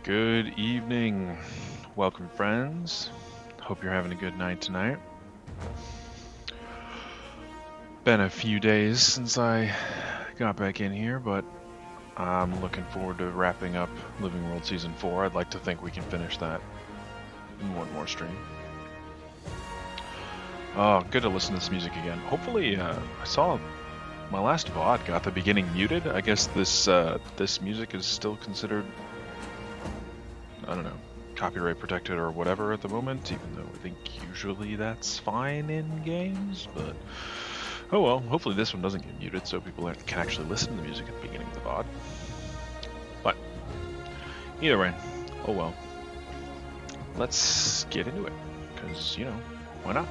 Good evening. Welcome, friends. Hope you're having a good night tonight. Been a few days since I got back in here, but I'm looking forward to wrapping up Living World Season 4. I'd like to think we can finish that in one more stream. Oh, good to listen to this music again. Hopefully, I saw my last VOD got the beginning muted. I guess this music is still considered, I don't know, copyright protected or whatever at the moment, even though I think usually that's fine in games, but oh well, hopefully this one doesn't get muted so people can actually listen to the music at the beginning of the VOD. But either way, oh well. Let's get into it, because, you know, why not?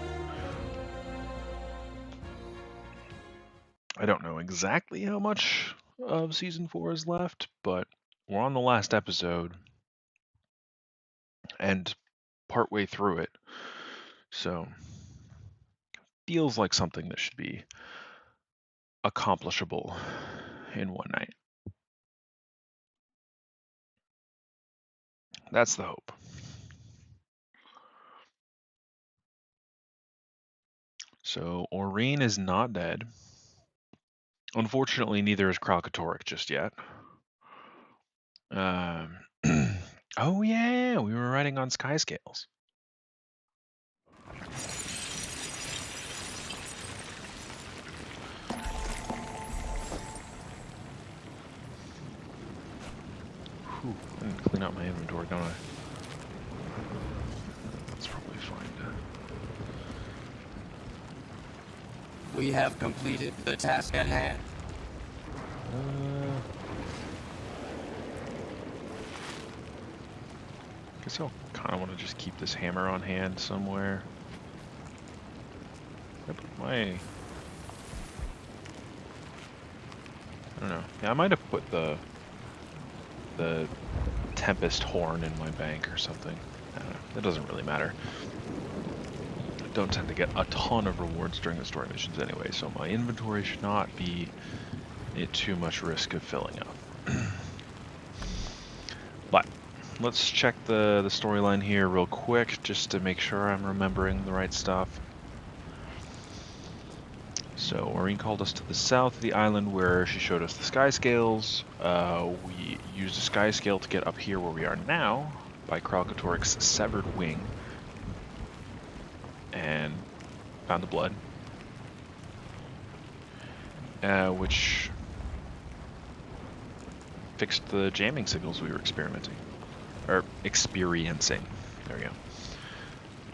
I don't know exactly how much of Season 4 is left, but we're on the last episode and partway through it, so feels like something that should be accomplishable in one night. That's the hope. So Aurene is not dead. Unfortunately, neither is Kralkatorrik just yet. Oh yeah, we were riding on sky scales. Whew, I didn't clean out my inventory, don't I? That's probably fine. We have completed the task at hand. Guess I'll kind of want to just keep this hammer on hand somewhere. I put my... I don't know. Yeah, I might have put the Tempest Horn in my bank or something. I don't know. It doesn't really matter. I don't tend to get a ton of rewards during the story missions anyway, so my inventory should not be at too much risk of filling up. But let's check the storyline here real quick, just to make sure I'm remembering the right stuff. So Aurene called us to the south of the island where she showed us the sky scales. We used a sky scale to get up here where we are now by Kralkatorrik's severed wing and found the blood, which fixed the jamming signals we were experiencing. There we go.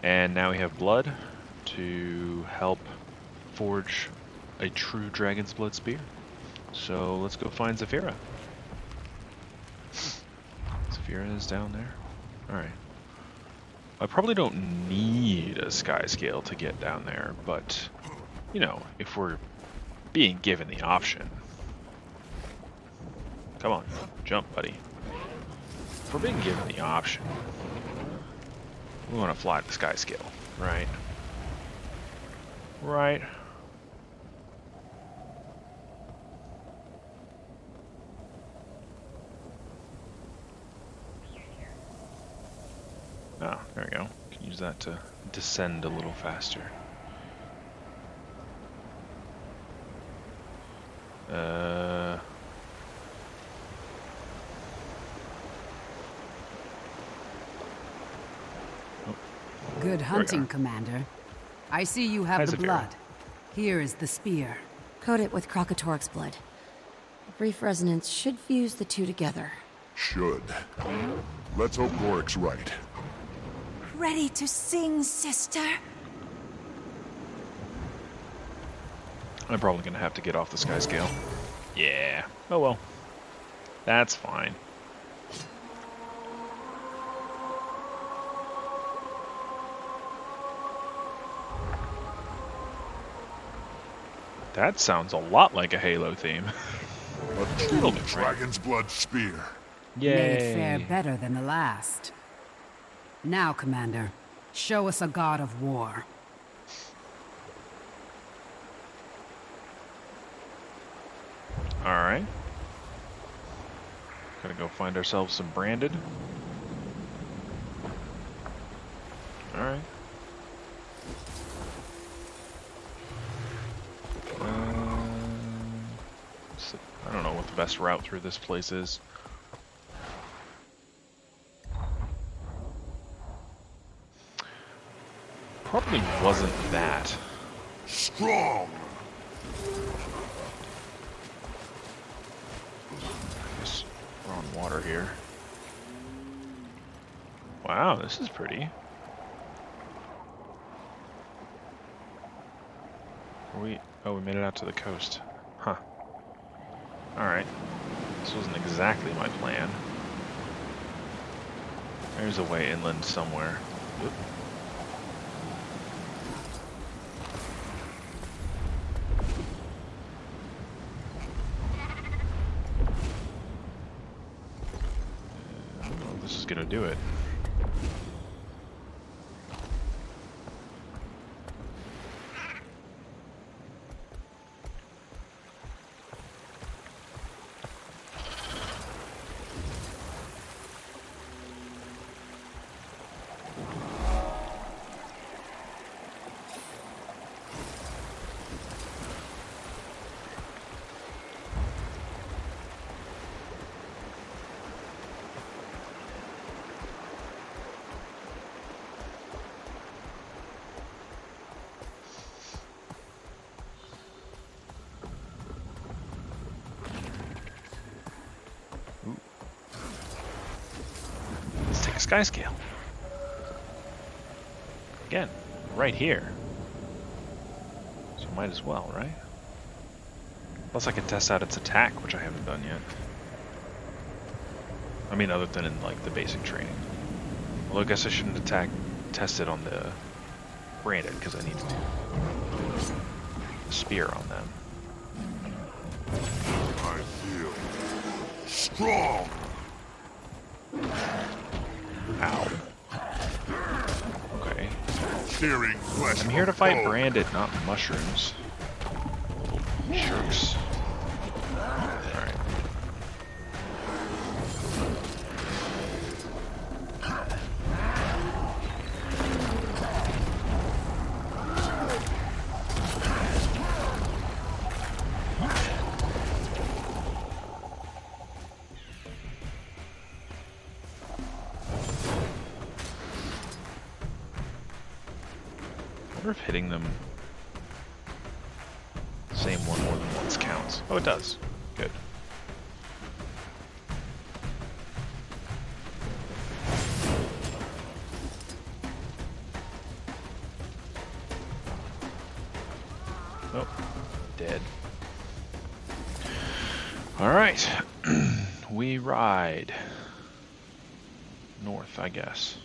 And now we have blood to help forge a true dragon's blood spear. So let's go find Zephyra. Zephyra is down there. Alright. I probably don't need a sky scale to get down there, but, you know, if we're being given the option. Come on, jump, buddy. If we're being given the option, we want to fly the sky scale, right? Right. Ah, there we go. Can use that to descend a little faster. Good hunting, Commander. I see you have the Zephyra. blood. Here is the spear. Coat it with Kralkatorrik's blood. A brief resonance should fuse the two together. Should. Let's hope Gorik's right. Ready to sing, sister? I'm probably gonna have to get off the sky scale. Yeah. Oh well. That's fine. That sounds a lot like a Halo theme. A true dragon's blood spear. May it fare better than the last. Now, Commander, show us a god of war. Alright. Gotta go find ourselves some branded. Alright. I don't know what the best route through this place is. Probably wasn't that. Strong! I guess we're on water here. Wow, this is pretty. Oh, we made it out to the coast. Huh. Alright. This wasn't exactly my plan. There's a way inland somewhere. Oop. I don't know if this is gonna do it. Sky scale. Again, right here. So might as well, right? Plus I can test out its attack, which I haven't done yet. I mean, other than in like the basic training. Well, I guess I shouldn't test it on the branded because I need to do a spear on them. I feel strong! Ow. Okay. Tearing flesh. I'm here to fight branded, not mushrooms. Jerks. Alright. I wonder if hitting them same one more than once counts. Oh, it does. Good. Oh, dead. All right, we ride north, I guess.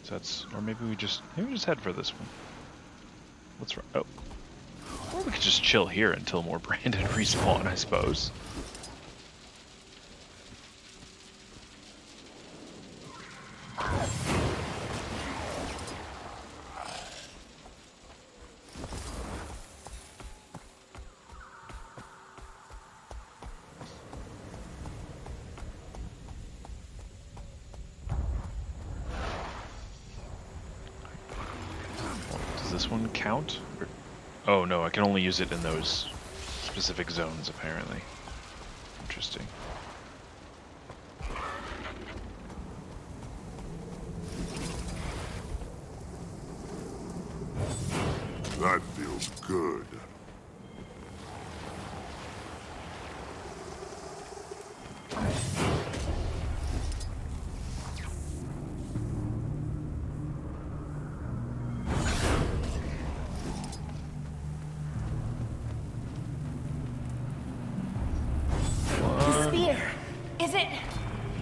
So that's, or maybe we just head for this one. Let's run. Oh, or we could just chill here until more branded respawn, I suppose. Does this one count? Or, oh no, I can only use it in those specific zones, apparently. Interesting. That feels good.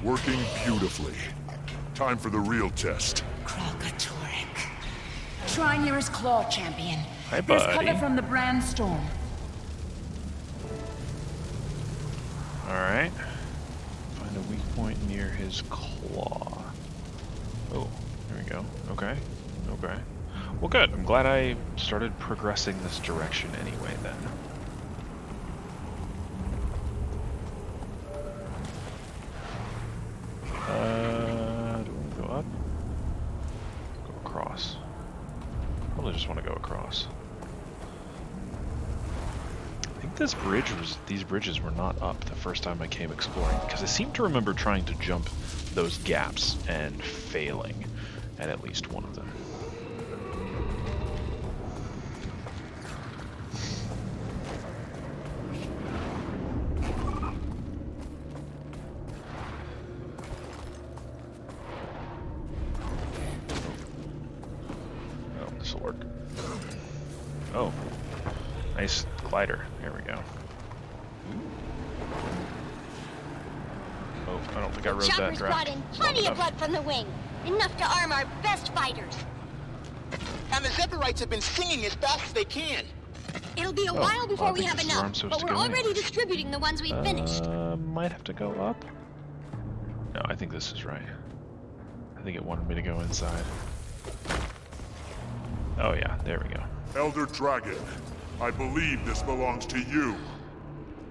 Working beautifully. Time for the real test. Krakatoric. Try nearest claw, champion. Hi, There's buddy. cover from the brand storm. Alright. Find a weak point near his claw. Oh, there we go. Okay. Okay. Well, good. I'm glad I started progressing this direction anyway, then. Do we go up? Go these bridges were not up the first time I came exploring, because I seem to remember trying to jump those gaps and failing at least one of them. Oh, this will work. Oh, nice glider. There we go. Oh, I don't think I rode that Choppers draft. brought in plenty of blood from the wing. Enough to arm our best fighters. And the Zephyrites have been singing as fast as they can. It'll be a while before well, I we think have this is where I'm enough, supposed but to we're go already anyways. distributing the ones we finished. Might have to go up. No, I think this is right. I think it wanted me to go inside. Oh yeah, there we go. Elder Dragon, I believe this belongs to you.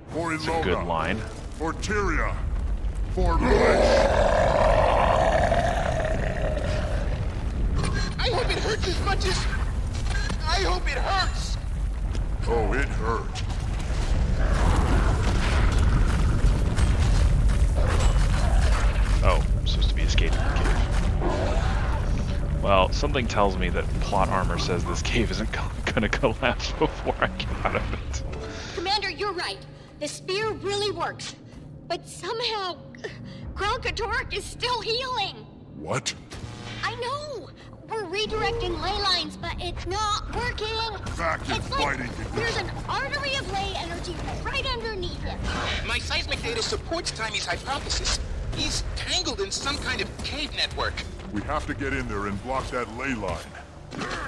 For It's a good Ilona, line. for Tyria, for Resh. I hope it hurts as much as... I hope it hurts! Oh, it hurt. Oh, I'm supposed to be escaping the cave. Well, something tells me that plot armor says this cave isn't gonna collapse before I get out of it. Commander, you're right. The spear really works. But somehow, Kralkatork is still healing. What? I know. We're redirecting ley lines, but it's not working. Vacuum It's like fighting. there's an artery of ley energy right underneath him. My seismic data supports Timy's hypothesis. He's tangled in some kind of cave network. We have to get in there and block that ley line.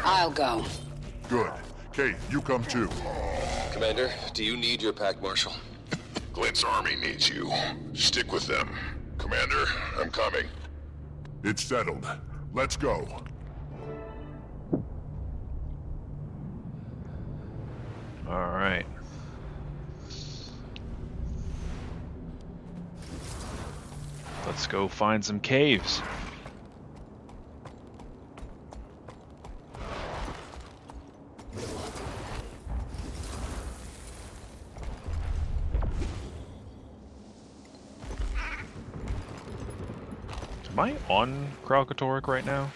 I'll go. Good. Kate, you come too. Commander, do you need your pack marshal? Glint's army needs you. Stick with them. Commander, I'm coming. It's settled. Let's go. All right. Let's go find some caves. Am I on Kralkatork right now?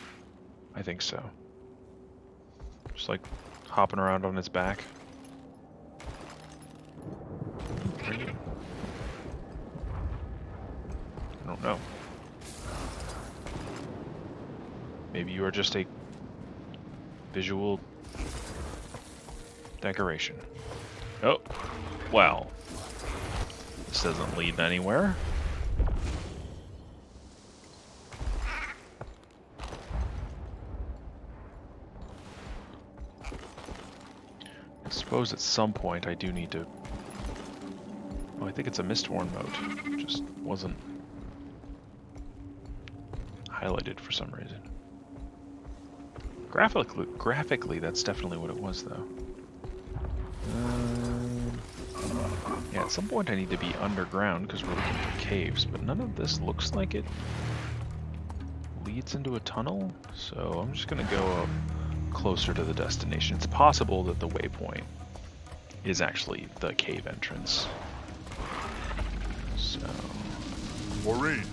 I think so. Just like hopping around on its back. Are you? I don't know. Maybe you are just a visual decoration. Oh, well. This doesn't lead anywhere. I suppose at some point I do need to... Oh, I think it's a Mistborn mode. Just wasn't highlighted for some reason. Graphically, that's definitely what it was, though. Yeah, at some point I need to be underground because we're looking for caves, but none of this looks like it leads into a tunnel, so I'm just gonna go up closer to the destination. It's possible that the waypoint is actually the cave entrance. So... Maureen,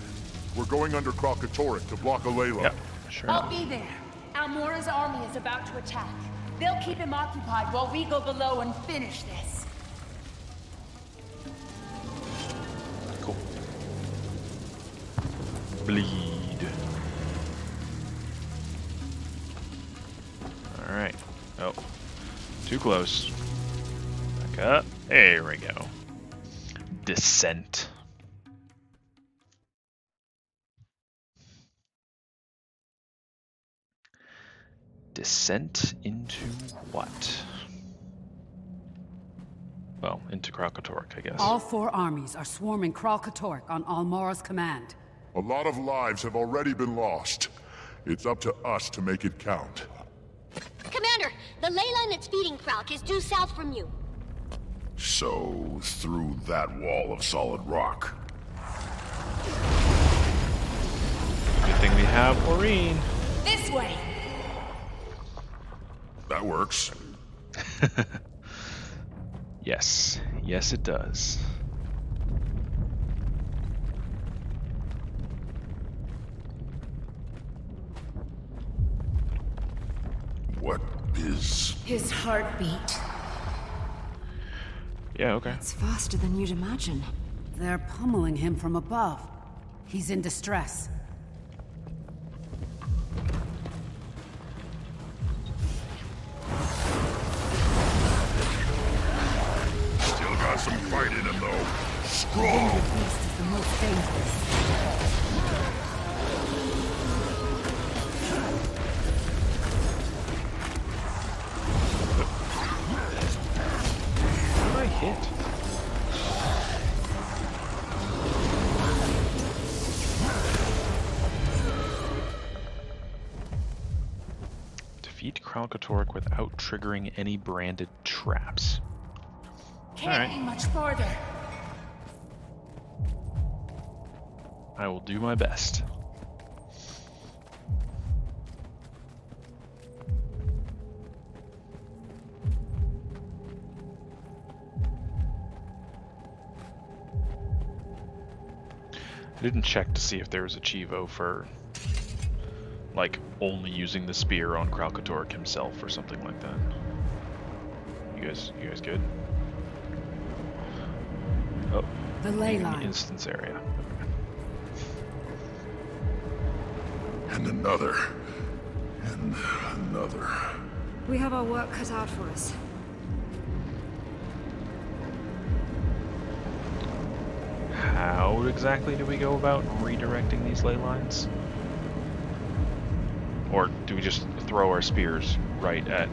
we're going under Kralkatork to block a ley line. Yep, sure. I'll be there. Almora's army is about to attack. They'll keep him occupied while we go below and finish this. Cool. Bleed. Alright. Oh. Too close. Back up. There we go. Descent. Descent into what? Well, into Kralkatork, I guess. All four armies are swarming Kralkatork on Almora's command. A lot of lives have already been lost. It's up to us to make it count. Commander, the ley line that's feeding Kralk is due south from you. So, through that wall of solid rock. Good thing we have Maureen. This way! That works. Yes. Yes, it does. What is... His heartbeat. Yeah, okay. It's faster than you'd imagine. They're pummeling him from above. He's in distress. Still got some fight in him, though. Strong! The beast is the most dangerous. What did I hit? Defeat Kralkatork without triggering any branded traps. Can't be much farther. I will do my best. I didn't check to see if there was a Chivo for, like, only using the spear on Kralkatork himself or something like that. You guys good? Oh, The ley in line. instance area. And another. And another. We have our work cut out for us. How exactly do we go about redirecting these ley lines? Or do we just throw our spears right at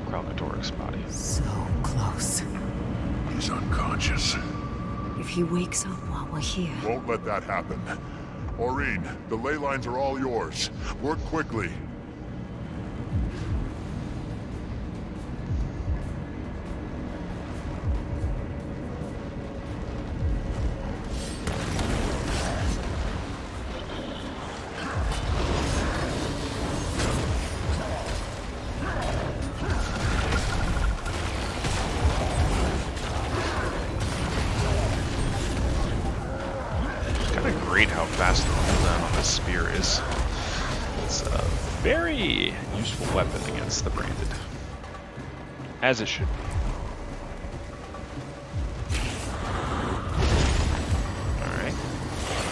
Kralkatork's body? So close. He's unconscious. If he wakes up while we're here... Won't let that happen. Aurene, the ley lines are all yours. Work quickly. Great how fast the cooldown on this spear is. It's a very useful weapon against the branded. As it should be. Alright.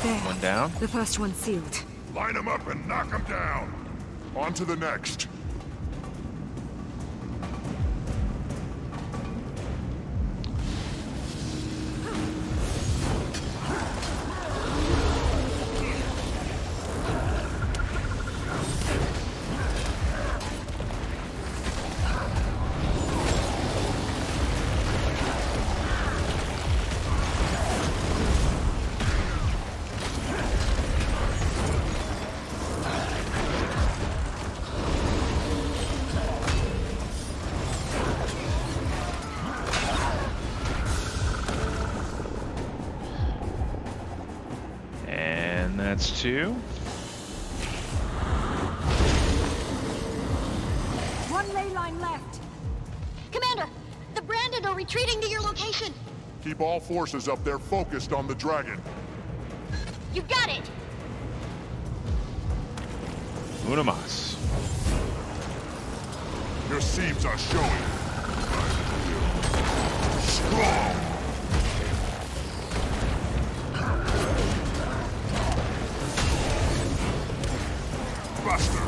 There. One down. The first one's sealed. Line them up and knock them down. On to the next. That's two. One ley line left. Commander, the Branded are retreating to your location. Keep all forces up there focused on the dragon. You got it. Una mas. Your seams are showing. Strong. Buster.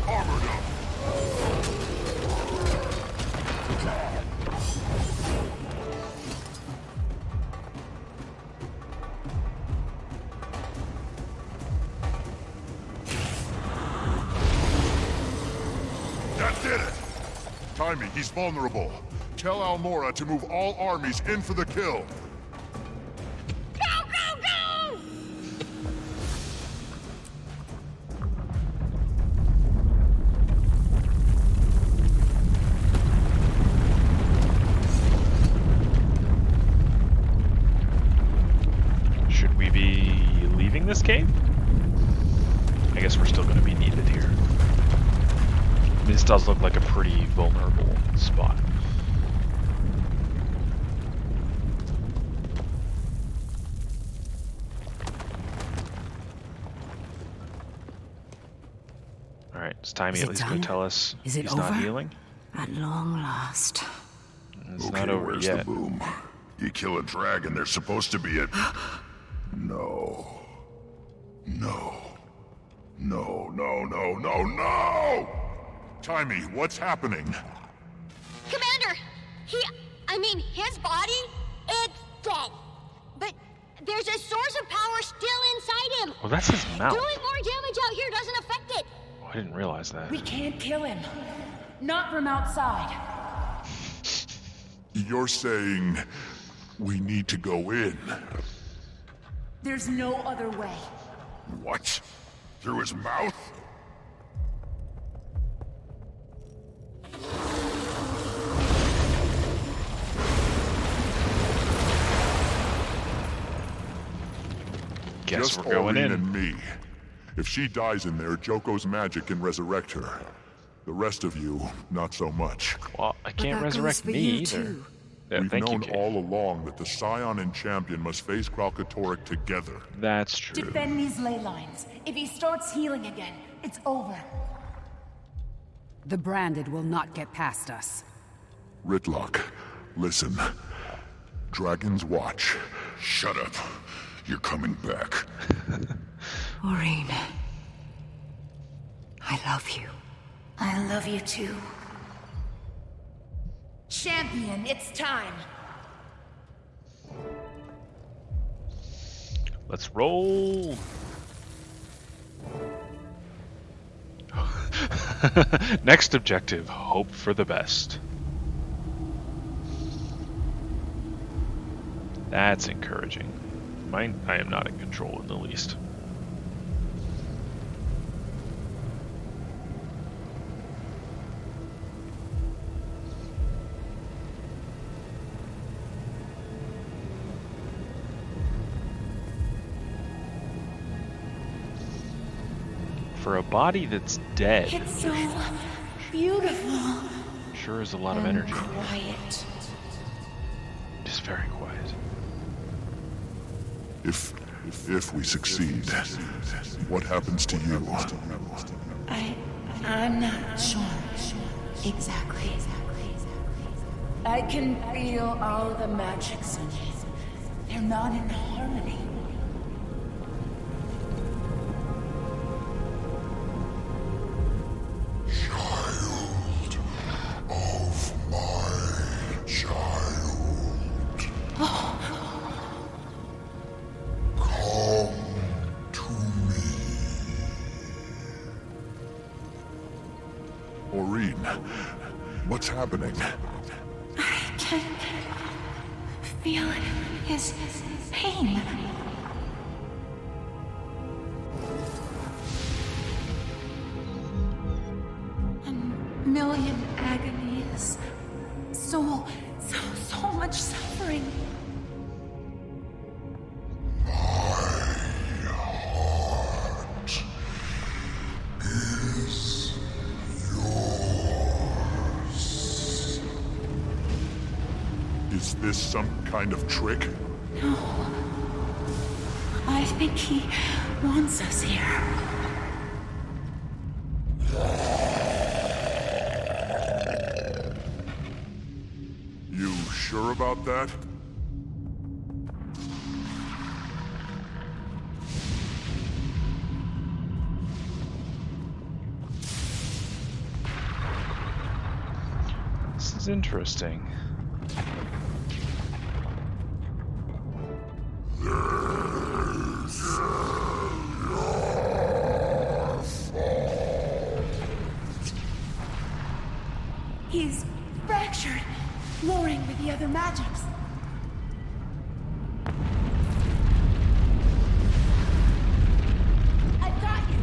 Armored up. That did it! Timing, he's vulnerable. Tell Almora to move all armies in for the kill. Help! leaving this cave? I guess we're still going to be needed here. This does look like a pretty vulnerable spot. Alright, is Timmy at least going to tell us Is it he's over? not healing? At long last. It's Okay, not over where's yet. the boom? You kill a dragon, there's supposed to be a... No. No. No, no, no, no, no! Timmy, what's happening? Commander, his body, it's dead. But there's a source of power still inside him. Well, that's his mouth. Doing more damage out here doesn't affect it. Oh, I didn't realize that. We can't kill him. Not from outside. You're saying we need to go in. There's no other way. What? Through his mouth? Guess Just we're going Aureen in. and me. If she dies in there, Joko's magic can resurrect her. The rest of you, not so much. Well, I can't that goes resurrect for me you, either. too. Yeah, We've thank you, known Kate. all along that the Scion and Champion must face Kralkatorrik together. That's true. Defend these ley lines. If he starts healing again, it's over. The branded will not get past us. Ritlock, listen. Dragon's Watch. Shut up. You're coming back. Aureen. I love you. I love you too. Champion, it's time. Let's roll. Next objective, hope for the best. That's encouraging. I am not in control in the least. For a body that's dead, It's so beautiful. sure is a lot of energy. Quiet. Just very quiet. If we succeed, what happens to you? I'm not sure. Exactly. I can feel all the magics in me. They're not in harmony. Child of my child. Come to me. Aureen, what's happening? I can feel his pain. A million agonies. So much suffering. My heart is yours. Is this some kind of trick? No. I think he wants us here. You sure about that? This is interesting. He's fractured, warring with the other magics. I've got you.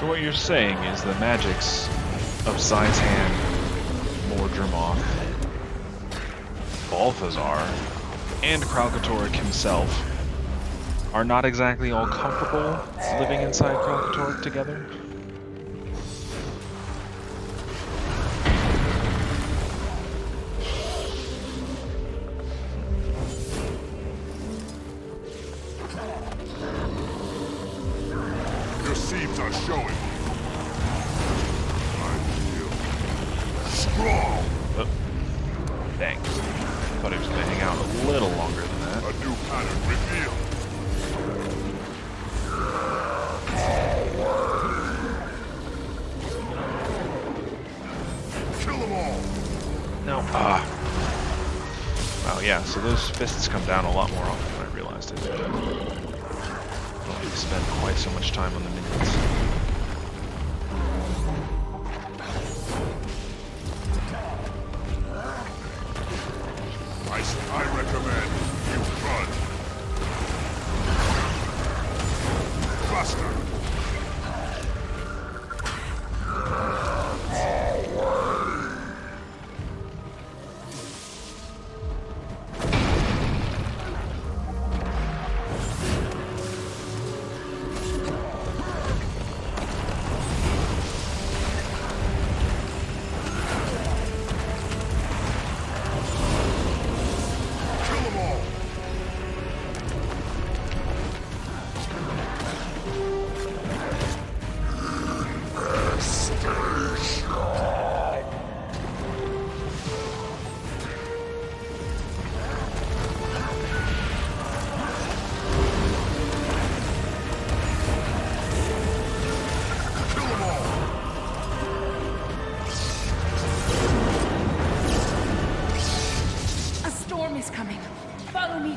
So what you're saying is the magics of Zai's hand, Mordremoth, Balthazar, and Kralkatorrik himself are not exactly all comfortable living inside Kralkatorrik together? Your seeds are showing. I feel strong. Dang. Thought he was going to hang out a little longer than that. A new pattern revealed. Kill them all. No. Wow, yeah, so those fists come down a lot more often than I realized it. Don't need to spend quite so much time on the minions. I recommend you run. Buster.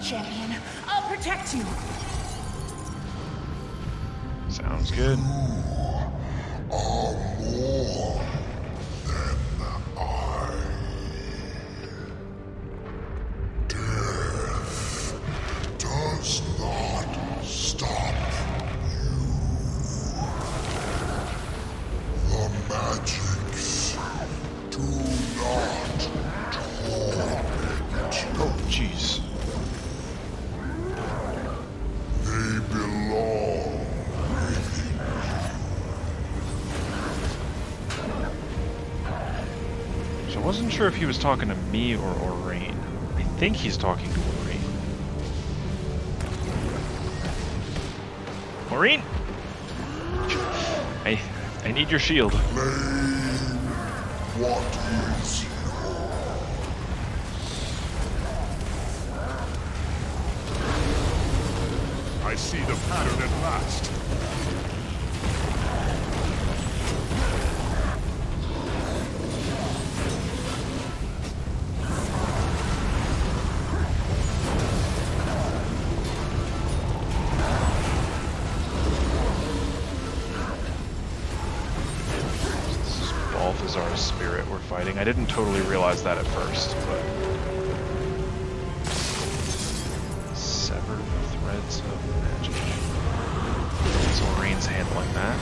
Champion. I'll protect you. Sounds good. Are more than I. Death does not stop you. The magics do not torment you. Oh, jeez. They belong within So I wasn't sure if he was talking to me or Orain. I think he's talking to Orain. Orain! I need your shield. Claim what is yours. I see the pattern at last. This is Balthazar's spirit we're fighting. I didn't totally realize that at first, but... Severed threads of magic. So Orain's handling that.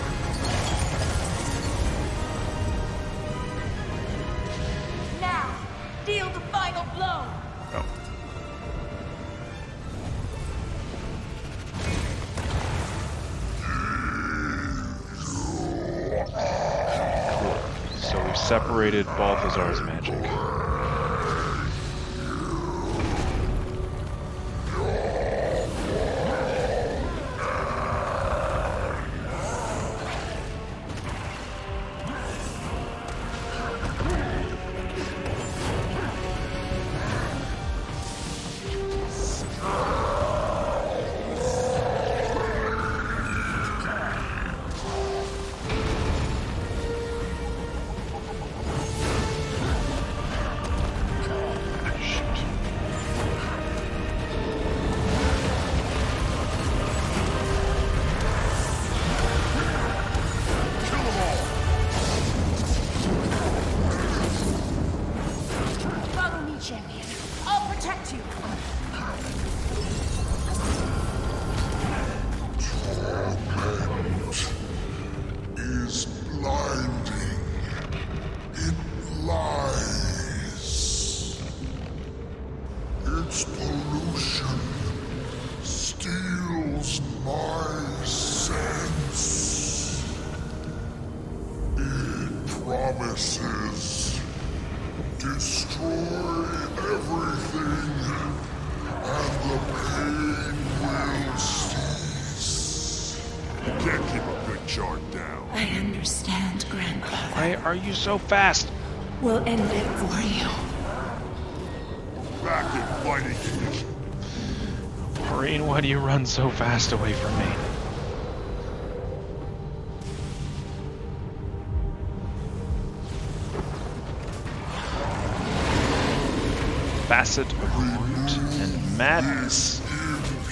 Now, deal the final blow. Oh. Cool. So we've separated Balthazar's magic. is blinding. It lies. Its pollution steals my sense. It promises destroy everything, and the pain will cease. You can't keep a good chart down. I understand, Grandfather. Why are you so fast? We'll end it for you. Back in fighting condition. Maureen, why do you run so fast away from me? Facet of Root and Madness.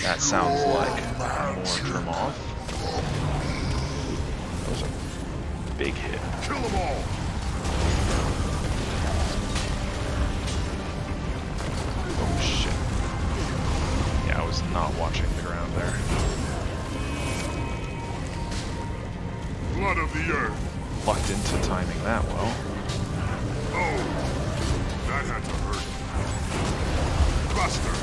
That sounds like Mordremoth. That was a big hit. Kill them all. Oh shit. Yeah, I was not watching the ground there. Blood of the earth. Lucked into timing that well. Oh, that had to hurt. Buster.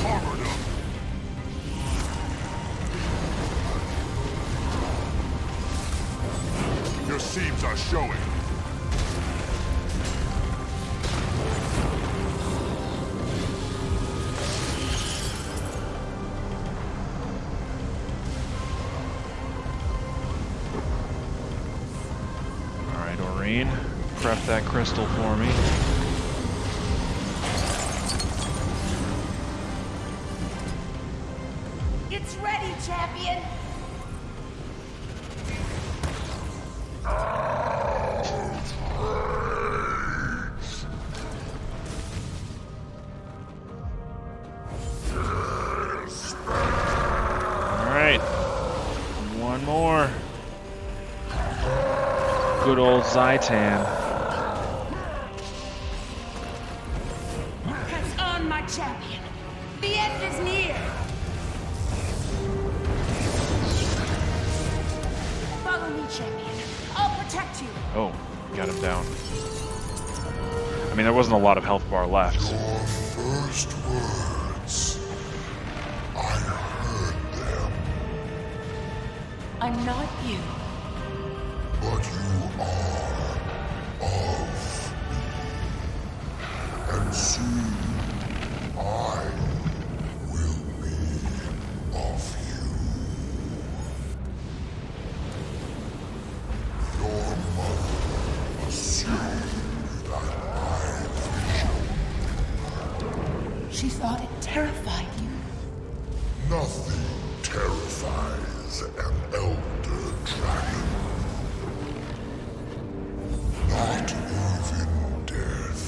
Armored up. Your seams are showing. Alright, Aurene, prep that crystal for me. It's ready, champion. Alright. One more. Good old Zaitan. Press on, my champion. The end is near. Follow me, champion. I'll protect you. Oh, got him down. I mean, there wasn't a lot of health bar left. Your first words. I heard them, I'm not you. but you are of me. And soon, I will be of you. Your mother assumed that my vision. She thought it terrified you. Nothing terrifies an elder dragon. Not even death.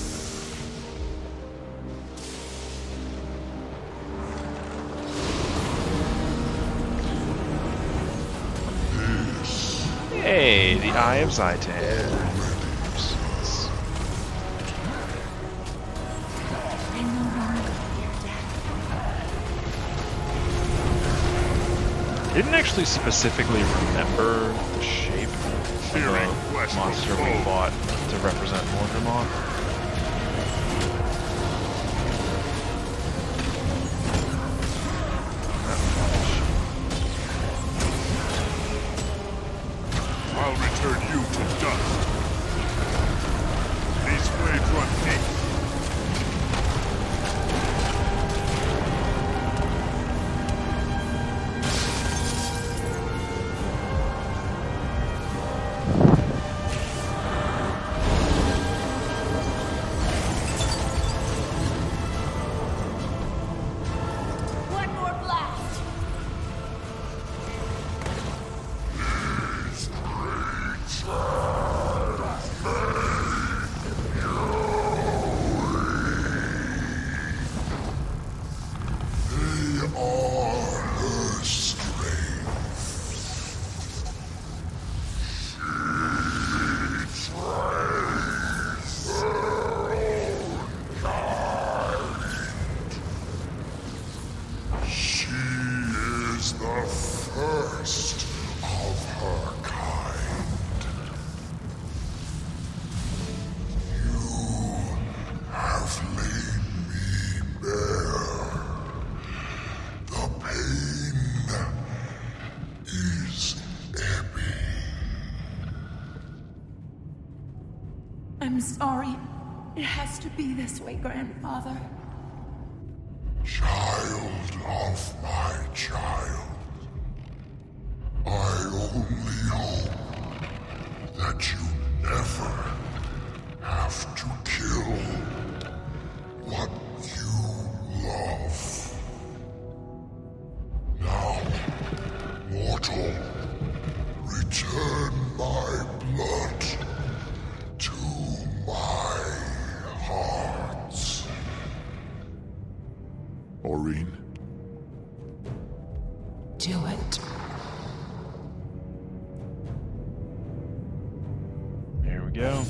This Hey, the Eye of Zaitan. I no longer fear death. Didn't actually specifically remember the shape of Fearing the flesh monster will we fold. fought to represent Mordremoth. I'll return you to dust. These flames run deep. is the first of her kind. You have laid me bare. The pain is ebbing. I'm sorry. It has to be this way, Grandfather. Child of my child, I only hope that you never have to kill what you love. Now, mortal, return my blood to my heart. Maureen? Do it. Here we go.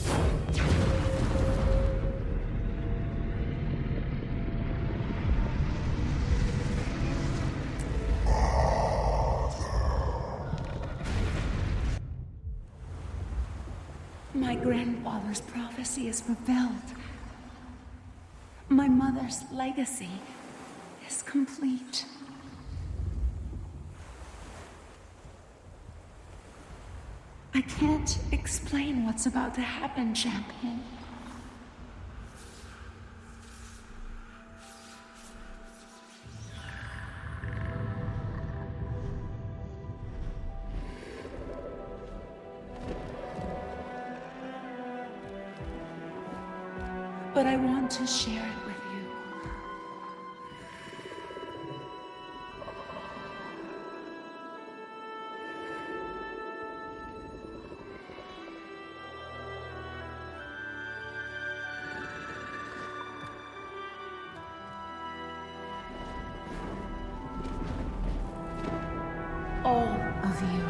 My grandfather's prophecy is fulfilled. My mother's legacy is complete. I can't explain what's about to happen, Champion. But I want to share it with you. All of you.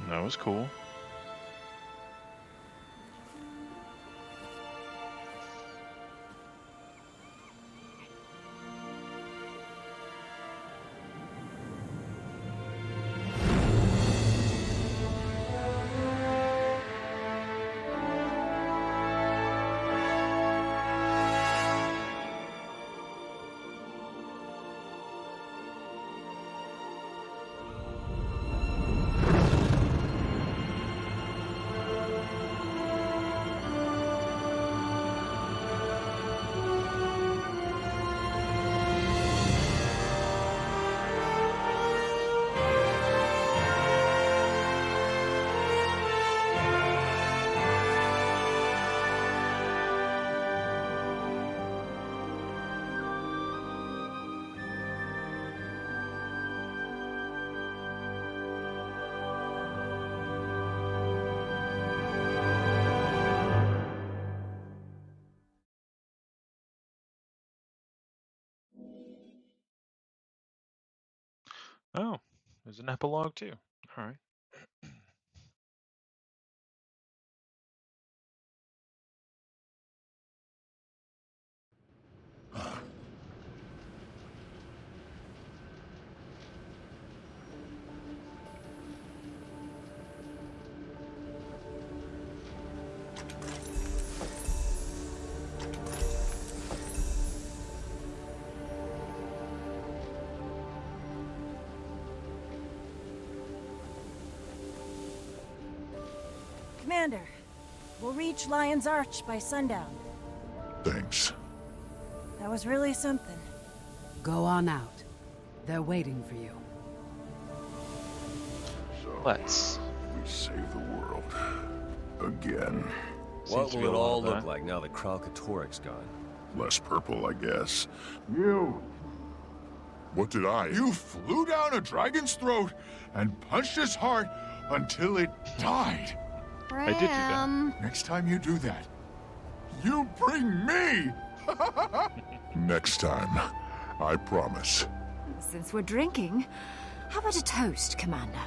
That was cool. Oh, there's an epilogue too. All right. Commander, we'll reach Lion's Arch by sundown. Thanks. That was really something. Go on out. They're waiting for you. So, Let's. we save the world. Again. What Seems to will be it a lot all of look that. like now that Kralkatorik's gone? Less purple, I guess. You! What did I? You flew down a dragon's throat and punched his heart until it died. I did do that. Next time you do that, you bring me! Next time. I promise. Since we're drinking, how about a toast, Commander?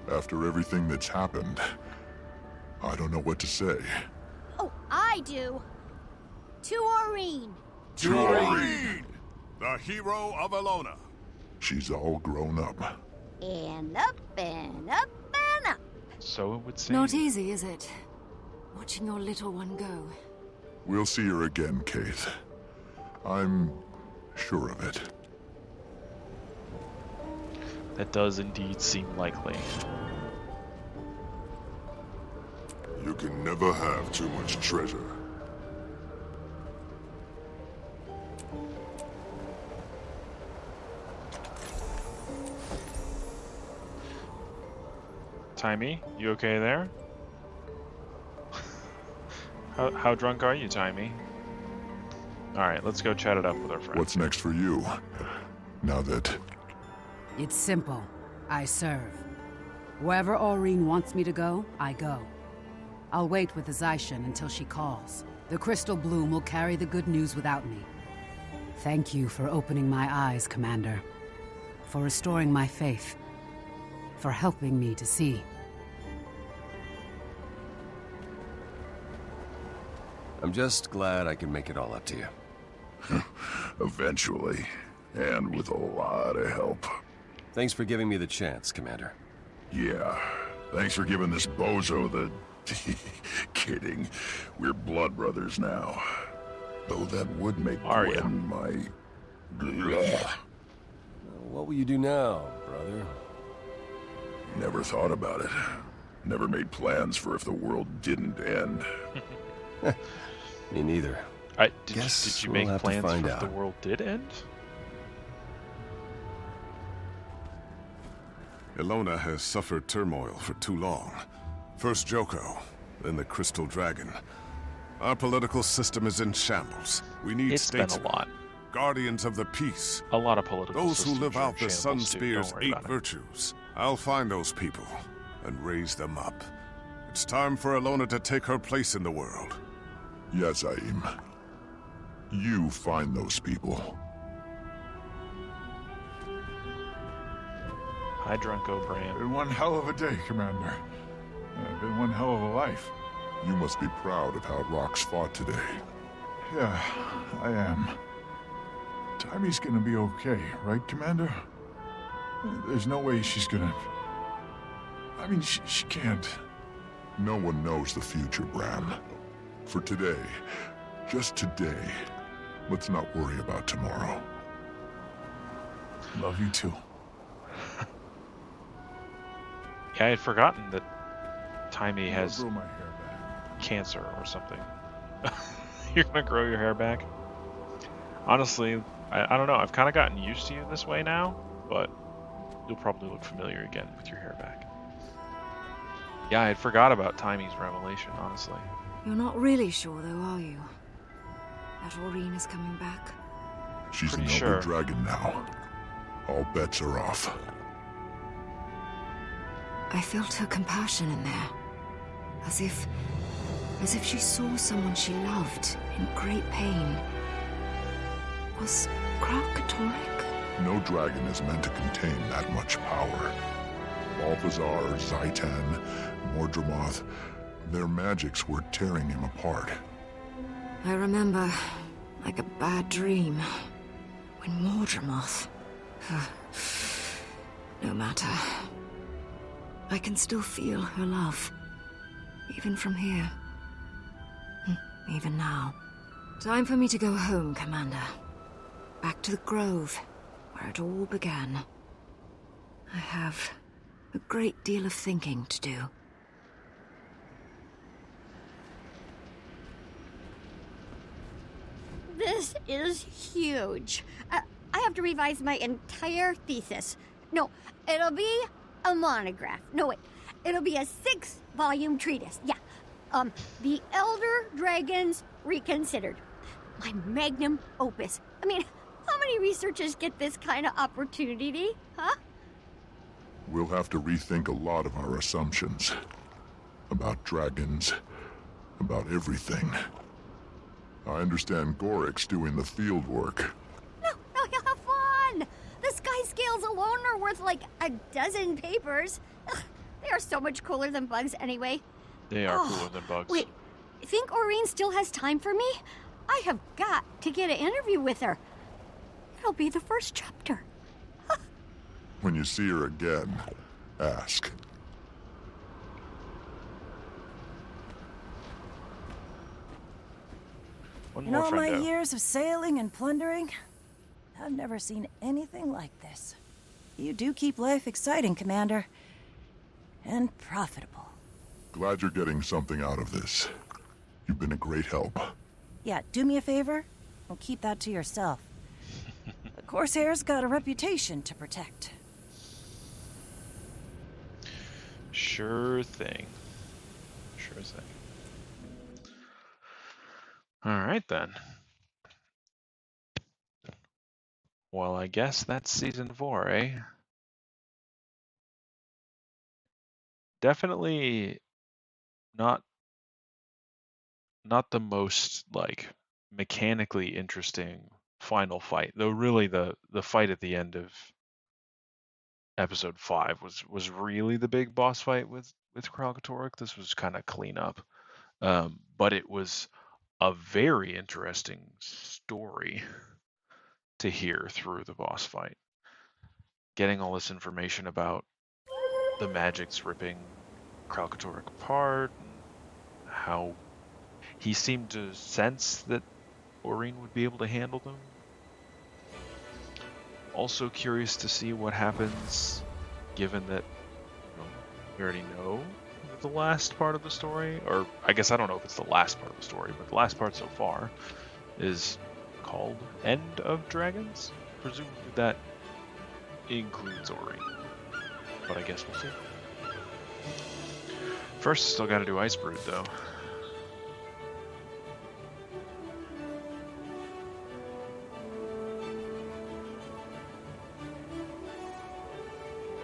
After everything that's happened, I don't know what to say. Oh, I do. To Aurene. To Aurene, the hero of Elona. She's all grown up. And up and up and up. So it would seem. Not easy, is it? Watching your little one go. We'll see her again, Kaith. I'm sure of it. That does indeed seem likely. You can never have too much treasure. Timey, you okay there? How drunk are you, Timey? Alright, let's go chat it up with our friend. What's next for you? Now that... It's simple. I serve. Wherever Aurene wants me to go, I go. I'll wait with the Zaishan until she calls. The Crystal Bloom will carry the good news without me. Thank you for opening my eyes, Commander. For restoring my faith. For helping me to see. I'm just glad I can make it all up to you. Eventually. And with a lot of help. Thanks for giving me the chance, Commander. Yeah. Thanks for giving this bozo the... Kidding. We're blood brothers now. Though that would make Gwen my... What will you do now, brother? Never thought about it. Never made plans for if the world didn't end. Me neither. Did you make plans for if the world did end? Elona has suffered turmoil for too long. First Joko, then the Crystal Dragon. Our political system is in shambles. We need statesmen, been a lot. guardians of the peace. A lot of political Those who systems live are out the in Sun shambles, too. Spear's Don't worry 8 about it. virtues. I'll find those people and raise them up. It's time for Elona to take her place in the world. Yes, Aim. You find those people. Hi, Drunko Bran. Been one hell of a day, Commander. Been one hell of a life. You must be proud of how Rox fought today. Yeah, I am. Timey's gonna be okay, right, Commander? There's no way she's gonna... I mean, she can't. No one knows the future, Bram. For today, just today, let's not worry about tomorrow. Love you too. Yeah, I had forgotten that Timey has Grow my hair back. cancer or something. You're gonna grow your hair back? Honestly, I don't know. I've kind of gotten used to you this way now, but you'll probably look familiar again with your hair back. Yeah, I had forgot about Timey's revelation, honestly. You're not really sure, though, are you? That Aurene is coming back? She's an Pretty elder sure. dragon now. All bets are off. I felt her compassion in there. As if she saw someone she loved in great pain. Was Krakatorik? No dragon is meant to contain that much power. Balthazar, Zaitan, Mordramoth, their magics were tearing him apart. I remember, like a bad dream, when Mordramoth... No matter. I can still feel her love. Even from here. Even now. Time for me to go home, Commander. Back to the Grove, where it all began. I have a great deal of thinking to do. This is huge. I have to revise my entire thesis. No, it'll be a monograph. No, wait. It'll be a 6-volume treatise. Yeah. The Elder Dragons Reconsidered. My magnum opus. I mean, how many researchers get this kind of opportunity, huh? We'll have to rethink a lot of our assumptions. About dragons, about everything. I understand Gorik's doing the field work. No, you'll have fun. The sky scales alone are worth like a dozen papers. Ugh, they are so much cooler than bugs anyway. They are cooler than bugs. Wait, think Aurene still has time for me? I have got to get an interview with her. It'll be the first chapter. When you see her again, ask. In all my years of sailing and plundering, I've never seen anything like this. You do keep life exciting, Commander. And profitable. Glad you're getting something out of this. You've been a great help. Yeah, do me a favor and keep that to yourself. The Corsair's got a reputation to protect. Sure thing. Sure thing. Alright then. Well, I guess that's season 4, eh? Definitely not the most, like, mechanically interesting final fight. Though really the fight at the end of episode 5 was really the big boss fight with Kralkatorrik. This was kind of cleanup. But it was a very interesting story to hear through the boss fight. Getting all this information about the magics ripping Kralkatorrik apart, and how he seemed to sense that Aurene would be able to handle them. Also curious to see what happens, given that we already know the last part of the story, or I guess I don't know if it's the last part of the story, but the last part so far is called End of Dragons. Presumably that includes Aurene, but I guess we'll see. First, still got to do Icebrood though.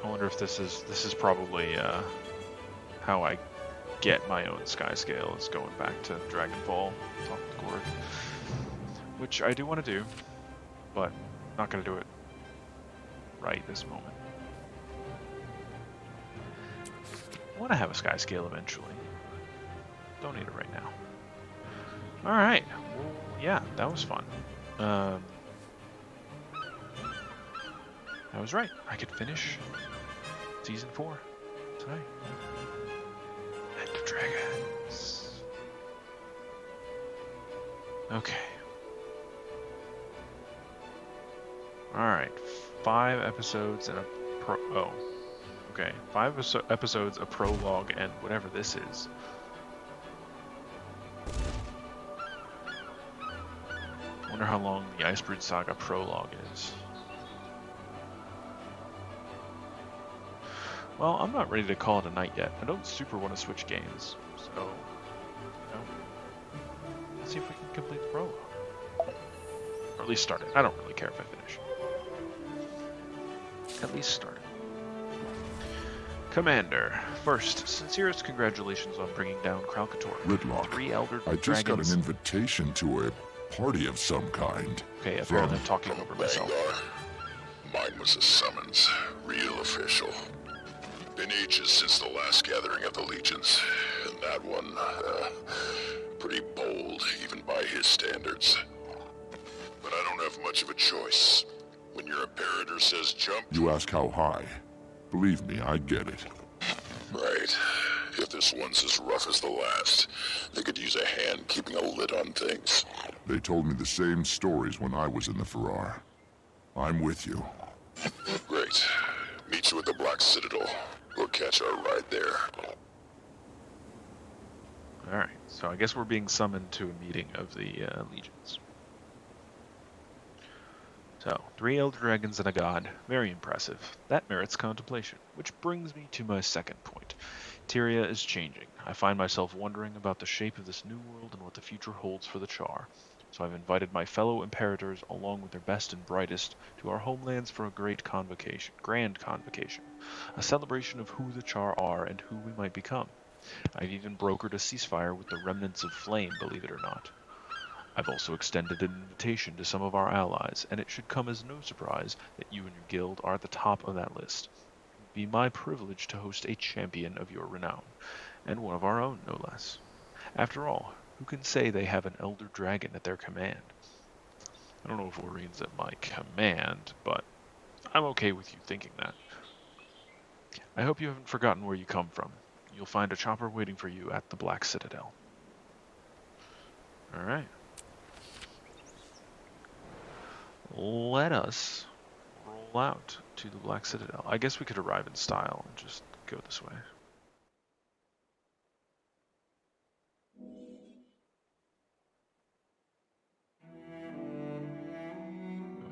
I wonder if this is probably how I get my own sky scale, is going back to Dragonfall, top of the Gorg, which I do want to do, but not going to do it right this moment. I want to have a sky scale eventually. Don't need it right now. All right. Well, yeah, that was fun. I was right. I could finish season 4 tonight. End of Dragons. Okay. Alright. 5 episodes and a okay. 5 episodes, a prologue, and whatever this is. Wonder how long the Icebrood Saga prologue is. Well, I'm not ready to call it a night yet. I don't super want to switch games, so, you know, let's see if we can complete the prologue. Or at least start it. I don't really care if I finish. At least start it. Commander, first, sincerest congratulations on bringing down Kralkatorrik. Ridlock, 3 elder I just got dragons. an invitation to a party of some kind. Okay, apparently I'm talking over myself. Mine was a summons, real official. Been ages since the last gathering of the legions, and that one, pretty bold, even by his standards. But I don't have much of a choice. When your imperator says jump... You ask how high. Believe me, I get it. Right. If this one's as rough as the last, they could use a hand keeping a lid on things. They told me the same stories when I was in the Farrar. I'm with you. Great. Meet you at the Black Citadel. We'll catch our ride there. Alright, so I guess we're being summoned to a meeting of the legions. So, 3 elder dragons and a god. Very impressive. That merits contemplation. Which brings me to my second point. Tyria is changing. I find myself wondering about the shape of this new world and what the future holds for the Char. So I've invited my fellow imperators, along with their best and brightest, to our homelands for a grand convocation. A celebration of who the Char are and who we might become. I've even brokered a ceasefire with the remnants of Flame, believe it or not. I've also extended an invitation to some of our allies, and it should come as no surprise that you and your guild are at the top of that list. It would be my privilege to host a champion of your renown, and one of our own, no less. After all, Who can say they have an elder dragon at their command? I don't know if Aureen's at my command, but I'm okay with you thinking that. I hope you haven't forgotten where you come from. You'll find a chopper waiting for you at the Black Citadel. Alright. Let us roll out to the Black Citadel. I guess we could arrive in style and just go this way.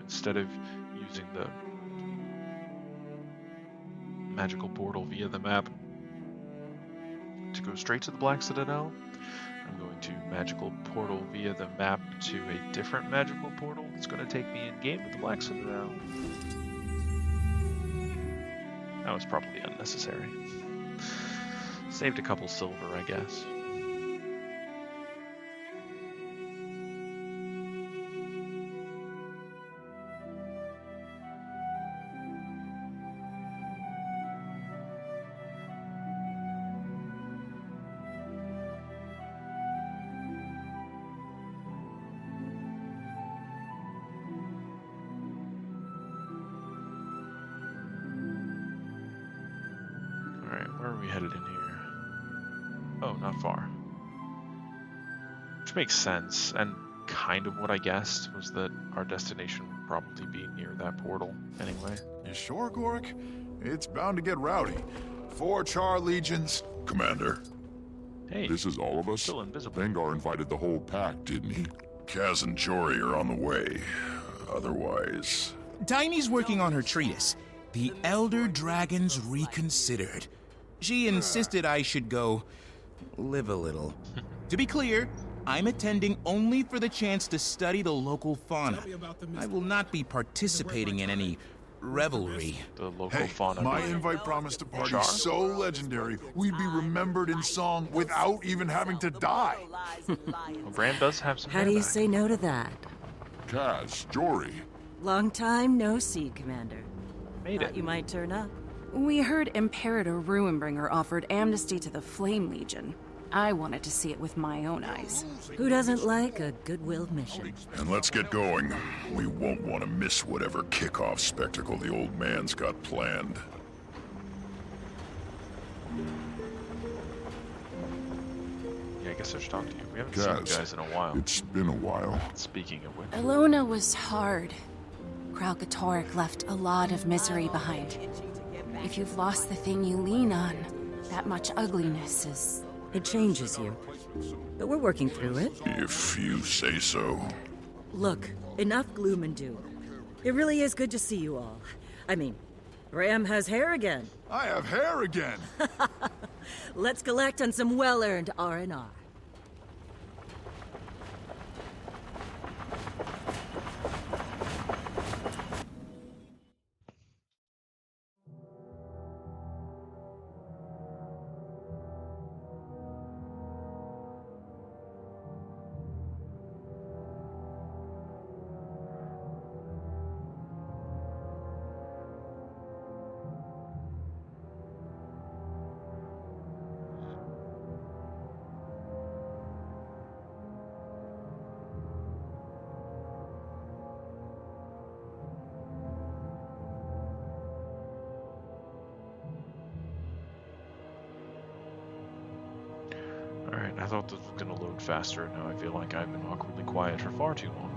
Instead of using the magical portal via the map to go straight to the Black Citadel, I'm going to magical portal via the map to a different magical portal that's going to take me in-game with the Black Citadel. That was probably unnecessary. Saved a couple silver, I guess. Where are we headed in here? Oh, not far. Which makes sense, and kind of what I guessed was that our destination would probably be near that portal anyway. You sure, Gorik? It's bound to get rowdy. 4 Char legions. Commander. Hey, this is all of us? Still invisible. Vengar invited the whole pack, didn't he? Kaz and Jory are on the way. Otherwise... Tiny's working on her treatise, The Elder Dragons Reconsidered. She insisted I should go live a little. To be clear, I'm attending only for the chance to study the local fauna. I will not be participating in any revelry. The local fauna. My invite promised a party so legendary, we'd be remembered in song without even having to die. Well, Bran does have some. How do you say no to that? Kaz, Jory. Long time no see, Commander. Made it. You might turn up. We heard Imperator Ruinbringer offered amnesty to the Flame Legion. I wanted to see it with my own eyes. Who doesn't like a goodwill mission? And let's get going. We won't want to miss whatever kickoff spectacle the old man's got planned. Yeah, I guess I should talk to you. We haven't seen you guys in a while. It's been a while. Speaking of which. Elona was hard. Kralkatorrik left a lot of misery behind. If you've lost the thing you lean on, that much ugliness is... It changes you. But we're working through it. If you say so. Look, enough gloom and doom. It really is good to see you all. I mean, Ram has hair again. I have hair again. Let's collect on some well-earned R&R. Alright, I thought this was going to load faster, and now I feel like I've been awkwardly quiet for far too long.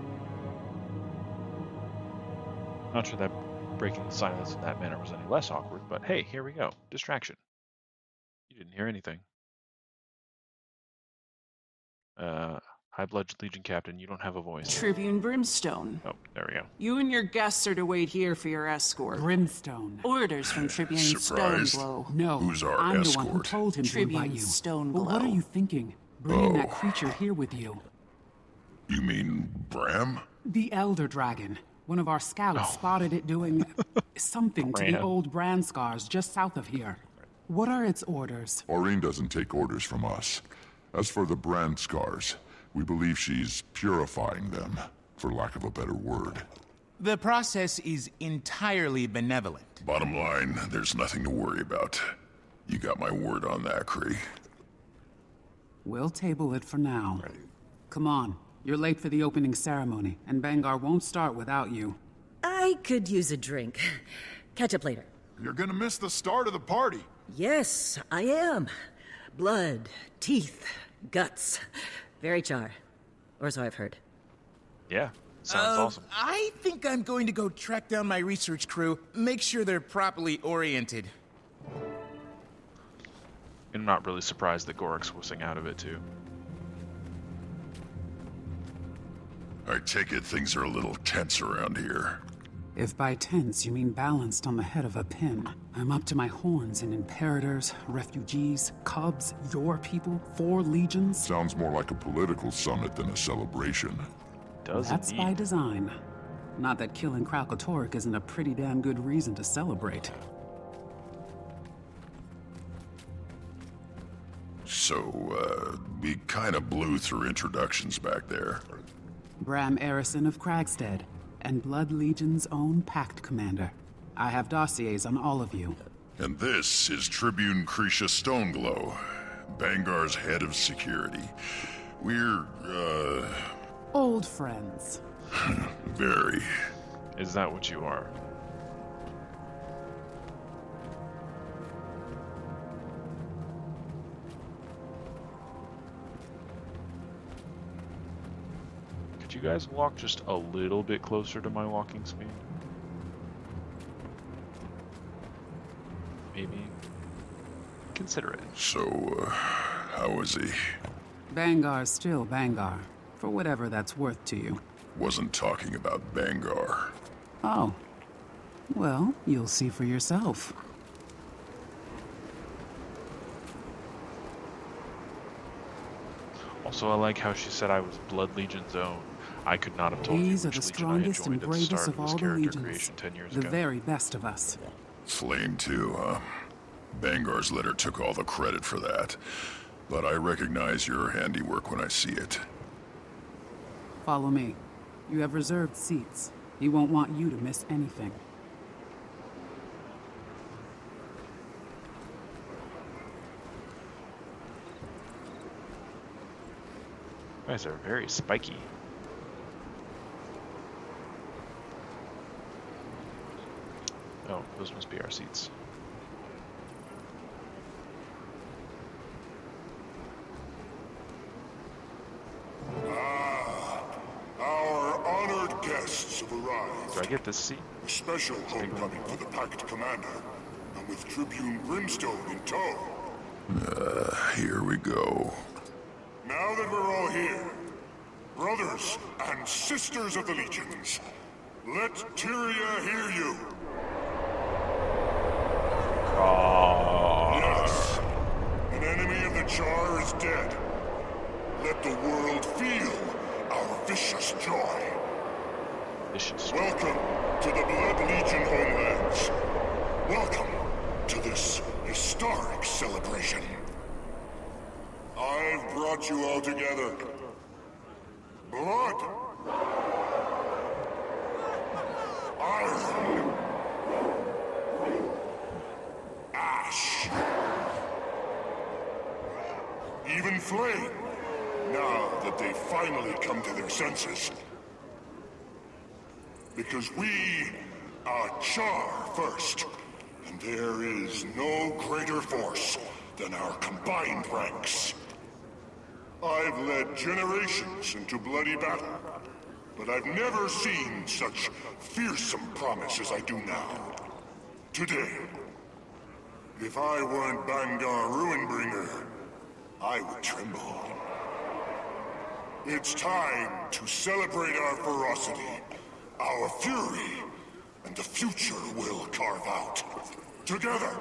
Not sure that breaking the silence in that manner was any less awkward, but hey, here we go. Distraction. You didn't hear anything. High Blood Legion Captain, you don't have a voice. Tribune Brimstone. Oh, there we go. You and your guests are to wait here for your escort. Brimstone. Orders from Tribune Surprised? Stoneglow. No, Who's our I'm escort? the one who told him to invite Tribune you. Stoneglow. But what are you thinking? Bringing that creature here with you. You mean Bram? The Elder Dragon. One of our scouts spotted it doing something to the Bran. old brand scars just south of here. What are its orders? Aureen doesn't take orders from us. As for the brand scars, we believe she's purifying them, for lack of a better word. The process is entirely benevolent. Bottom line, there's nothing to worry about. You got my word on that, Kree. We'll table it for now. Come on. You're late for the opening ceremony, and Bangar won't start without you. I could use a drink. Catch up later. You're gonna miss the start of the party. Yes, I am. Blood, teeth, guts. Very char. Or so I've heard. Yeah, sounds awesome. I think I'm going to go track down my research crew, make sure they're properly oriented. I'm not really surprised that Gorik's wussing out of it, too. I take it things are a little tense around here. If by tense you mean balanced on the head of a pin, I'm up to my horns in imperators, refugees, cubs, your people, 4 legions. Sounds more like a political summit than a celebration. That's by design. Not that killing Kralkatorrik isn't a pretty damn good reason to celebrate. So, we kinda blew through introductions back there. Bram Arison of Kragstead, and Blood Legion's own Pact Commander. I have dossiers on all of you. And this is Tribune Krisha Stoneglow, Bangar's head of security. We're, Old friends. very. Is that what you are? Could you guys walk just a little bit closer to my walking speed? Maybe. Consider it. So, how is he? Bangar's still Bangar, for whatever that's worth to you. Wasn't talking about Bangar. Oh. Well, you'll see for yourself. Also, I like how she said I was Blood Legion's own. I could not have told These you are which the Legion I had strongest and joined at the bravest start of this all the character legions. creation 10 years The ago. very best of us. Flame too, huh? Bangar's letter took all the credit for that. But I recognize your handiwork when I see it. Follow me. You have reserved seats. He won't want you to miss anything. You guys are very spiky. Oh, those must be our seats. Our honored guests have arrived. Do I get this seat? A special homecoming for the Pact Commander, and with Tribune Brimstone in tow. Here we go. Now that we're all here, brothers and sisters of the Legions, let Tyria hear you. Yes, an enemy of the Jar is dead. Let the world feel our vicious joy. Welcome to the Blood Legion homelands. Welcome to this historic celebration. I've brought you all together. Blood. Iron. Ash. Even flame, now that they've finally come to their senses. Because we are Char first, and there is no greater force than our combined ranks. I've led generations into bloody battle, but I've never seen such fearsome promise as I do now. Today, if I weren't Bangar Ruinbringer, I would tremble. It's time to celebrate our ferocity, our fury, and the future we'll carve out. Together.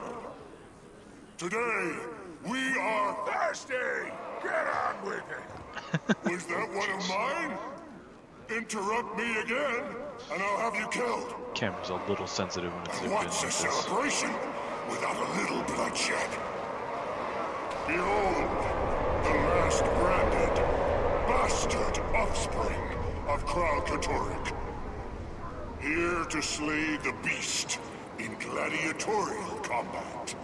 Today, we are thirsty! Get on with it! Was that one of mine? Interrupt me again, and I'll have you killed. Camera's a little sensitive when it's And what's a celebration without a little bloodshed? Behold, the last branded, bastard offspring of Kralkatorrik. Here to slay the beast in gladiatorial combat.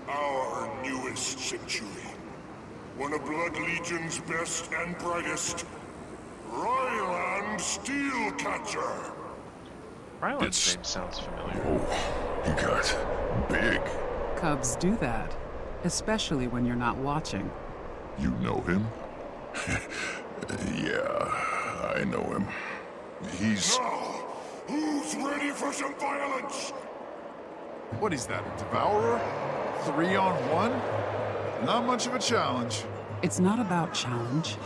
Our newest century. one of Blood Legion's best and brightest, Ryland Steelcatcher. Ryland's name sounds familiar. Oh, he got big. Cubs do that, especially when you're not watching. You know him? Yeah, I know him. He's... Now, who's ready for some violence? What is that, a devourer? 3-on-1? Not much of a challenge. It's not about challenge.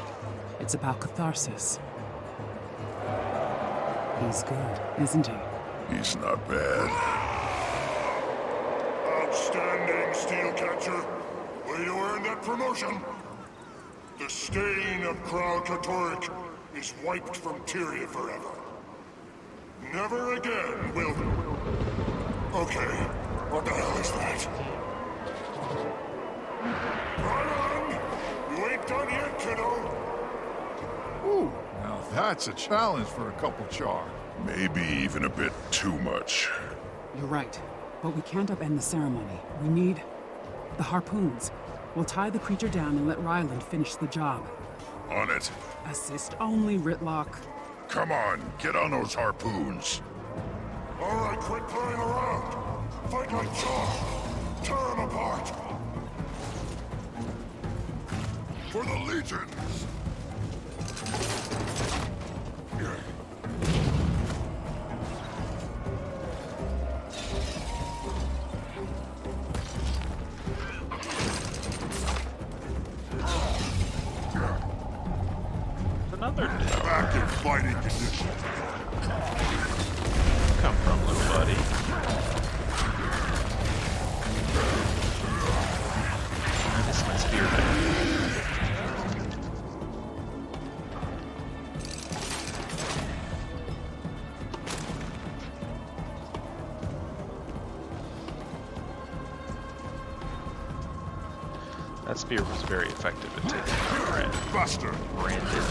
It's about catharsis. He's good, isn't he? He's not bad. Outstanding, Steelcatcher. Way to earn that promotion. The stain of Krau Katoric is wiped from Tyria forever. Never again will... Okay, what the hell is that? Run! You ain't done yet, kiddo! Ooh, now that's a challenge for a couple char. Maybe even a bit too much. You're right, but we can't upend the ceremony. We need the harpoons. We'll tie the creature down and let Ryland finish the job. On it. Assist only, Ritlock. Come on, get on those harpoons. All right, quit playing around. Fight like chalk. Tear them apart. For the Legion. Another back in fighting condition. Come from, little buddy. This is my spearhead. That spear was very effective at taking out Brand. Buster. Branded.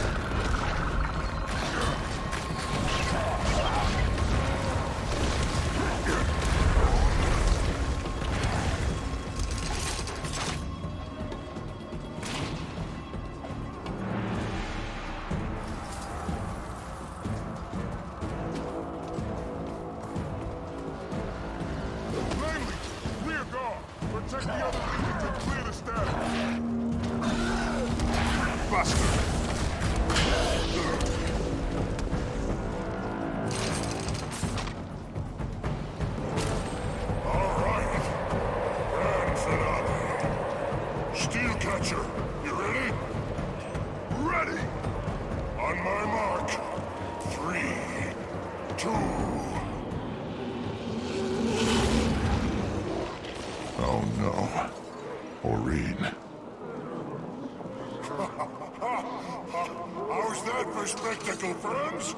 How's that for spectacle, friends?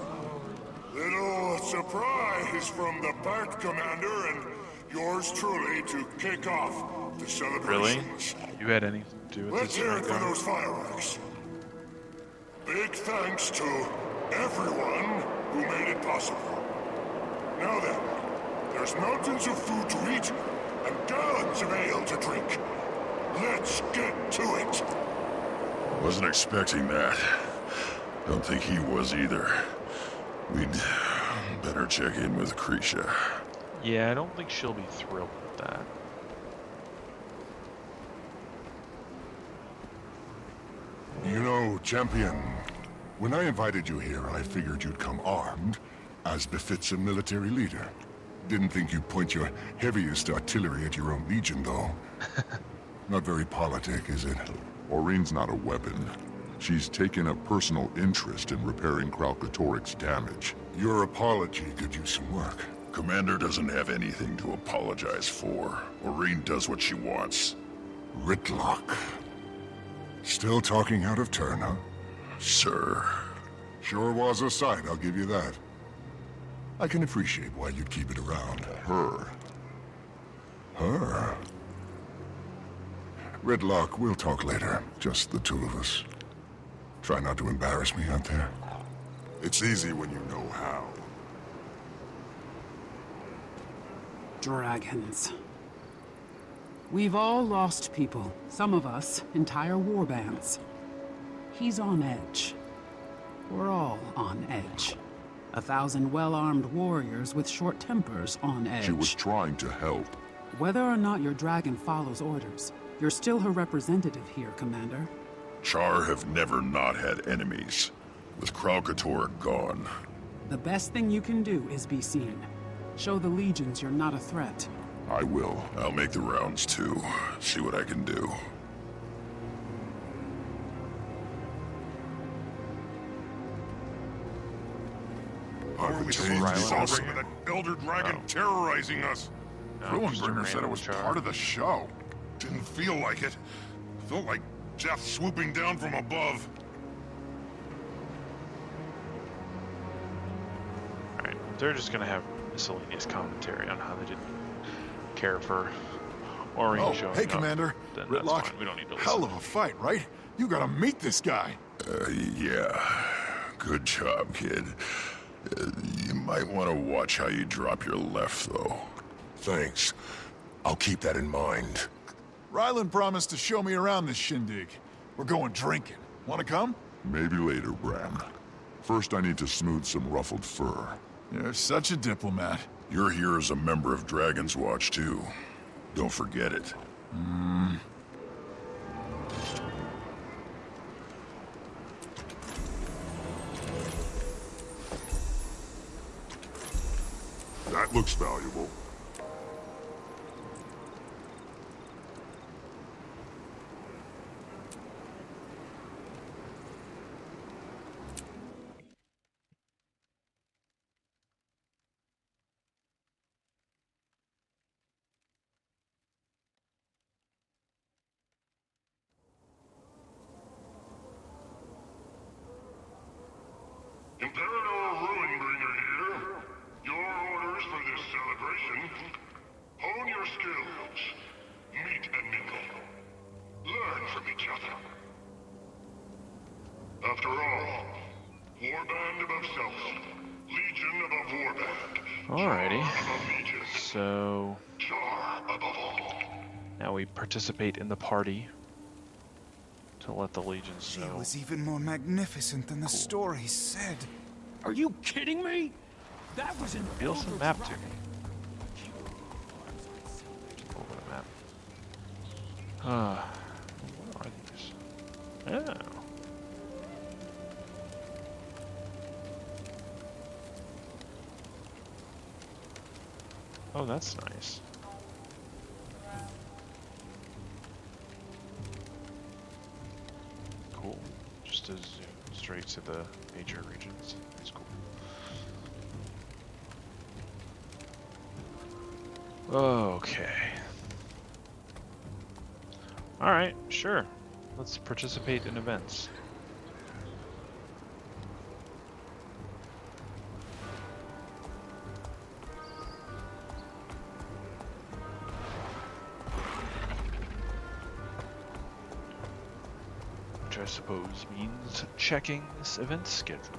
Little surprise from the Bat Commander and yours truly to kick off the celebrations. Really? You had anything to do with Let's this? hear it for those fireworks. Big thanks to everyone who made it possible. Now then, there's mountains of food to eat and gallons of ale to drink. Let's get to it. Wasn't expecting that. Don't think he was either. We'd better check in with Krisha. Yeah, I don't think she'll be thrilled with that. You know, Champion, when I invited you here, I figured you'd come armed, as befits a military leader. Didn't think you'd point your heaviest artillery at your own legion, though. Not very politic, is it? Aureen's not a weapon. She's taken a personal interest in repairing Krau Katoric's damage. Your apology could use some work. Commander doesn't have anything to apologize for. Aureen does what she wants. Ritlock. Still talking out of turn, huh? Sir. Sure was a sight, I'll give you that. I can appreciate why you'd keep it around. Her. Her? Ritlock, we'll talk later. Just the two of us. Try not to embarrass me out there. It's easy when you know how. Dragons. We've all lost people. Some of us, entire war bands. He's on edge. We're all on edge. 1,000 well-armed warriors with short tempers on edge. She was trying to help. Whether or not your dragon follows orders, you're still her representative here, Commander. Char have never not had enemies. With Kralkator gone. The best thing you can do is be seen. Show the legions you're not a threat. I will. I'll make the rounds too. See what I can do. I've attained the awesome. That Elder Dragon terrorizing us. Ruinbringer said it was part of the show. Didn't feel like it. Felt like death swooping down from above. Alright, they're just gonna have miscellaneous commentary on how they didn't care for Aurene showing up. Hey, Commander. Then that's Ritlock, fine. We don't need to listen. hell of a fight, right? You gotta meet this guy. Yeah. Good job, kid. You might want to watch how you drop your left, though. Thanks. I'll keep that in mind. Ryland promised to show me around this shindig. We're going drinking. Wanna come? Maybe later, Bram. First, I need to smooth some ruffled fur. You're such a diplomat. You're here as a member of Dragon's Watch, too. Don't forget it. That looks valuable. Imperator Ruinbringer here. Your orders for this celebration. Hone your skills. Meet and mingle. Learn from each other. After all, warband above self. Legion above warband. Alrighty. Above legion. So Char above all. now we participate in the party to let the legions know. She was even more magnificent than the story said. Are you kidding me? That was an Reveal some map to me. Over the map. What are these? Oh. Oh, that's nice. Cool. Just to zoom straight to the major regions. That's cool. Okay. Alright, sure. Let's participate in events. Which I suppose means checking this event schedule.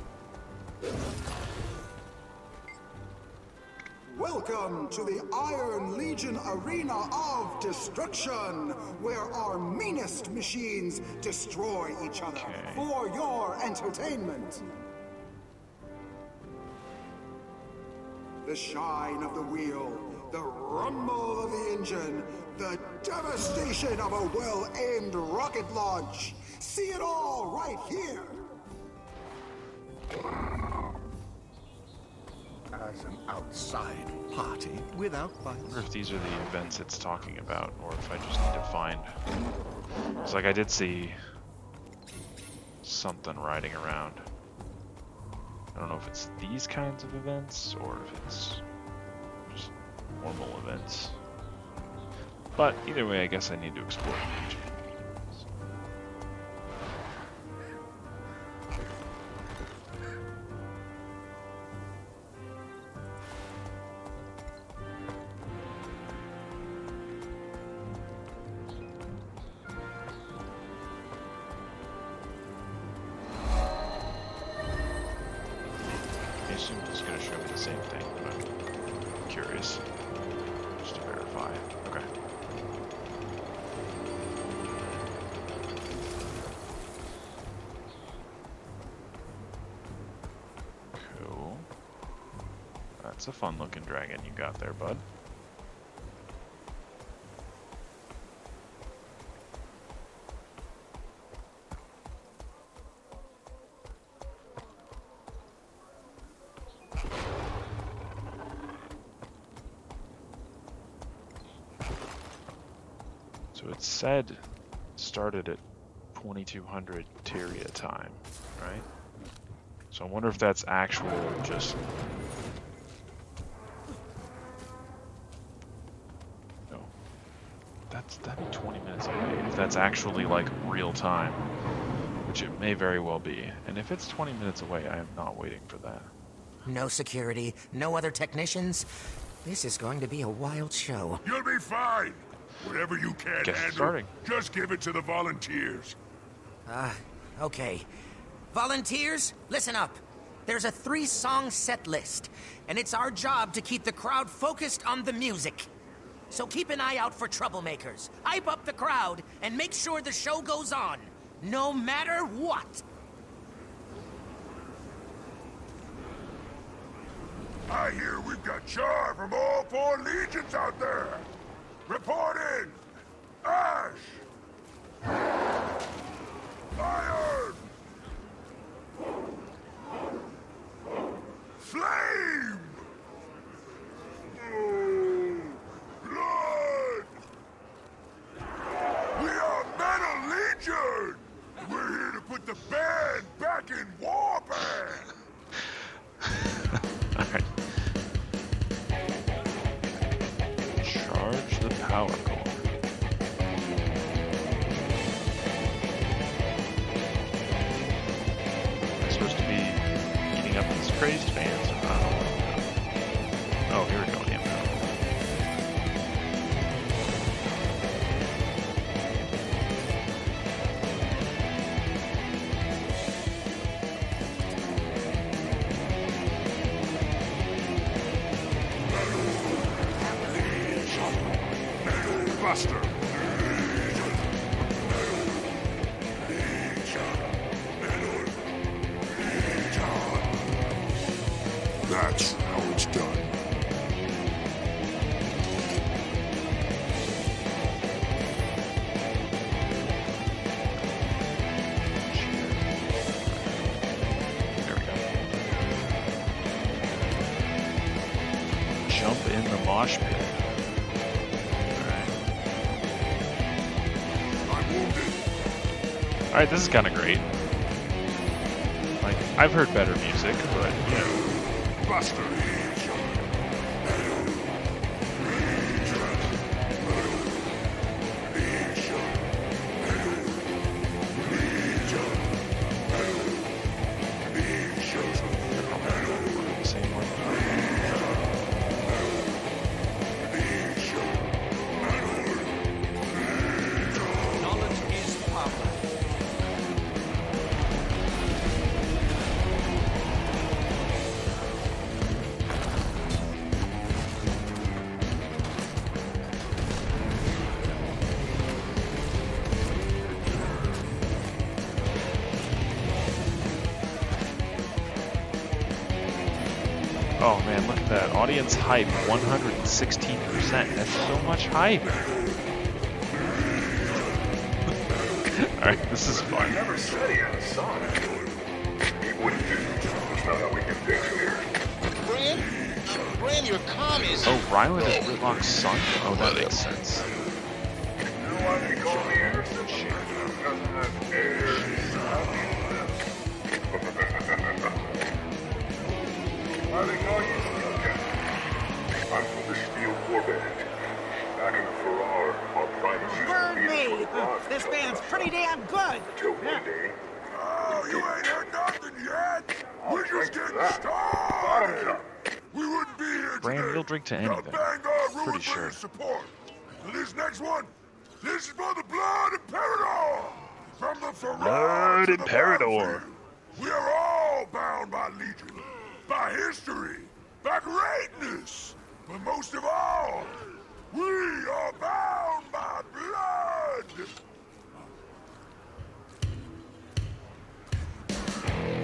Welcome to the Iron Legion Arena of Destruction, where our meanest machines destroy each other for your entertainment. The shine of the wheel, the rumble of the engine, the devastation of a well-aimed rocket launch. See it all right here. As an outside party without I violence. wonder if these are the events it's talking about, or if I just need to find. It's like I did see something riding around. I don't know if it's these kinds of events, or if it's just normal events. But either way, I guess I need to explore the region. I assume it's going to show me the same thing, but I'm curious. Just to verify. Okay. That's a fun-looking dragon you got there, bud. So it said started at 2200 Tyria time, right? So I wonder if that's actual just... No. That'd be 20 minutes away. If that's actually like real time, which it may very well be. And if it's 20 minutes away, I am not waiting for that. No security, no other technicians. This is going to be a wild show. You'll be fine. Whatever you can't Guess handle, starting. just give it to the volunteers. Okay. Volunteers, listen up. There's a 3-song set list, and it's our job to keep the crowd focused on the music. So keep an eye out for troublemakers. Hype up the crowd, and make sure the show goes on, no matter what. I hear we've got char from all 4 legions out there. Report in! Ash! Iron! Flame! Blood! We are Metal Legion! We're here to put the band back in Warband! Alright. Charge the power core. Am I supposed to be eating up these crazed fans? Oh, here we go. Yeah. Buster! That's how it's done. There we go. Jump in the mosh pit. Alright, this is kind of great. Like, I've heard better music, but, you know. Buster! Oh man, look at that. Audience hype, 116%. That's so much hype. Alright, this is fun. He never said he had a son. He wouldn't do. That's not how we can fix here. Bran, your comm is... Oh, Ryland is Whitlock's son? Oh, that makes sense. You know why they call me Anderson? Doesn't have heirs. Why they call you Steel? I'm from the Steel Warband. Back in the Farrar, our primacy. Burn me! This band's pretty damn good! Till one day. Oh, you ain't heard nothing yet! We're just getting started! We wouldn't be here Bran, today. you'll drink to anything. Pretty sure. Support. So this next one, this is for the Blood Imperador! From the Farrar Blood to the Imperador. battlefield. We are all bound by Legion, by history, by greatness, but most of all, we are bound by blood!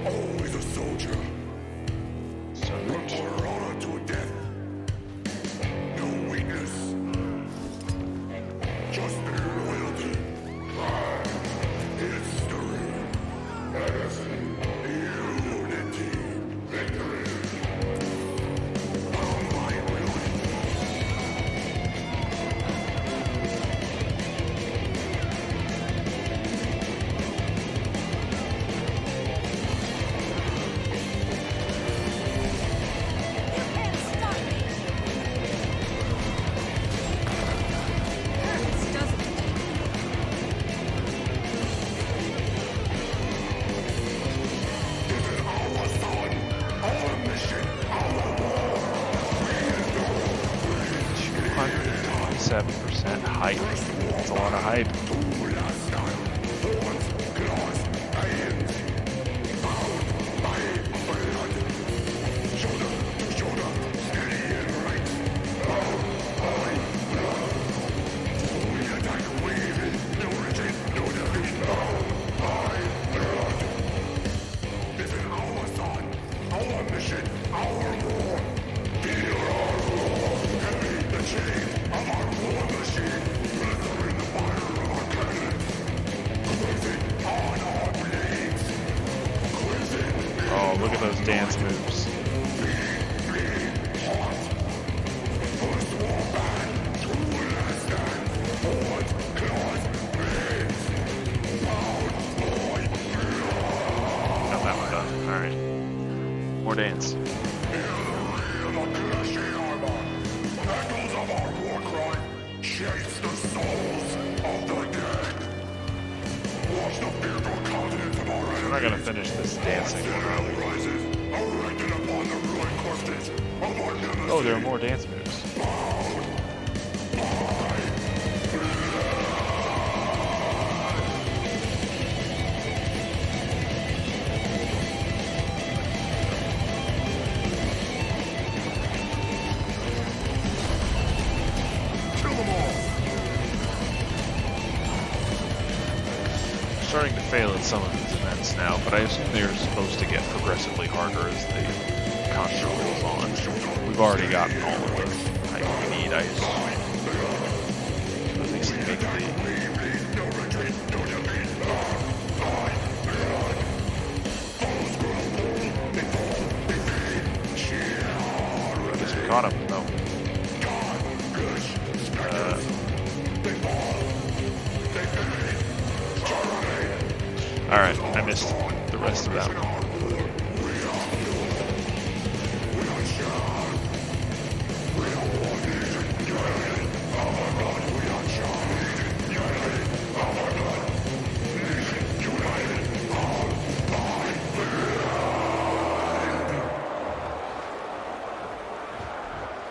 Always a soldier. We're on to a death height. That's a lot of height. Oh, look at those dance moves. Got that one done. Alright. More dance. Chase the souls of the dead. Watch the fearful countenance of our enemies. I'm not gonna finish this dancing. Oh, there are more dance moves. Starting to fail at some of these events now, but I assume they're supposed to get progressively harder as the contra rolls on. We've already gotten all of the height we need, I assume. At least to make the... I guess we caught him, though. Alright, I missed the rest of that one.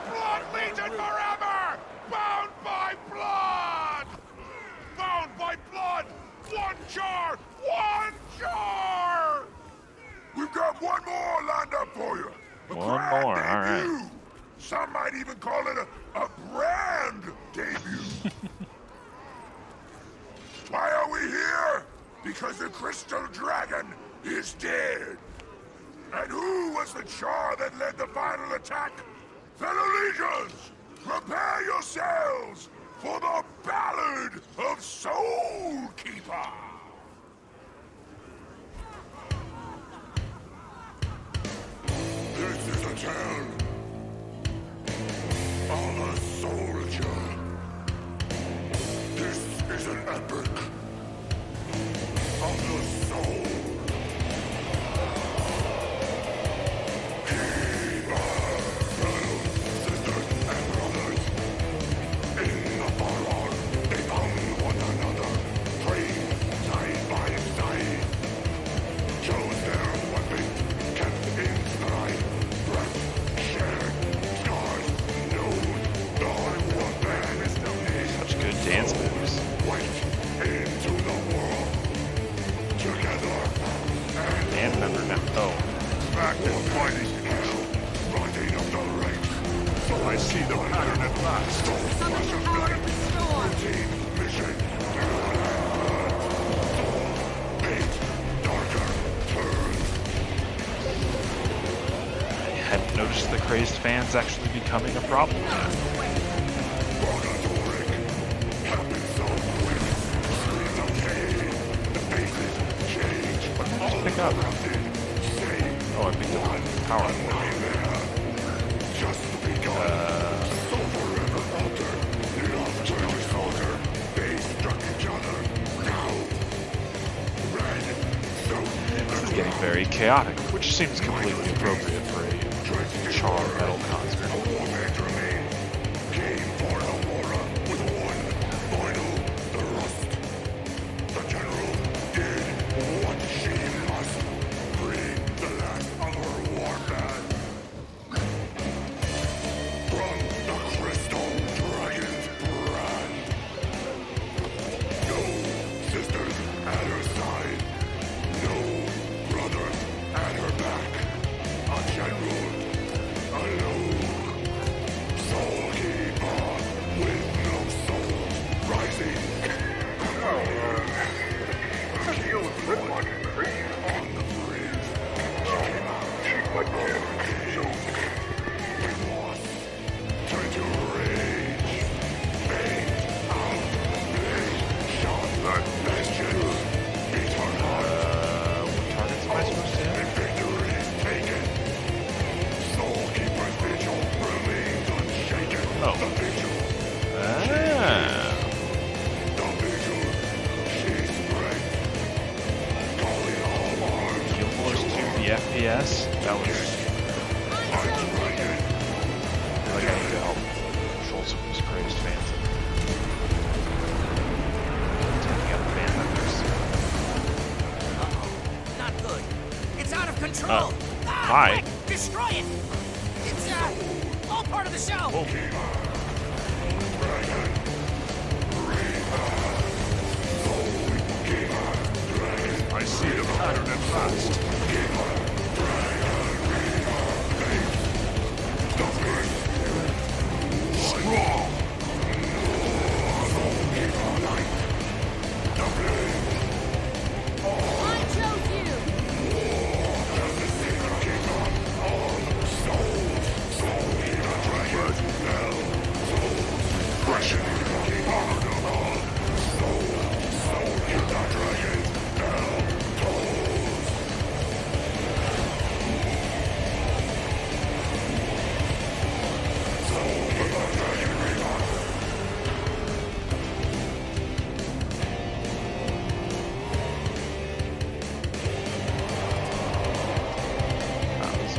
Blood Legion forever! Bound by blood! Bound by blood! One jar! One jar! We've got one more lined up for you. One more, alright. Some might even call it a brand debut. Why are we here? Because the Crystal Dragon is dead. And who was the Char that led the final attack? Fellow Legions, prepare yourselves for the Ballad of Soulkeeper! This is a tale of a soldier. This is an epic of the soul. Dance moves. Band member now. Oh. Back to fighting hell, riding up the ranks. So I see the pattern at last. Flash of flame, routine, mission, hate, darker, turns. I hadn't noticed the crazed fans actually becoming a problem yet. Pick up. Oh, I picked up the power. This is getting very chaotic, which seems completely appropriate for a Char metal concert. FPS. That was. Like I need to help control some of these crazed fans. Taking out the band members. Uh-oh, not good. It's out of control. Hi. Quick, destroy it. It's all part of the show. I see a pattern at last. Strong. I chose you!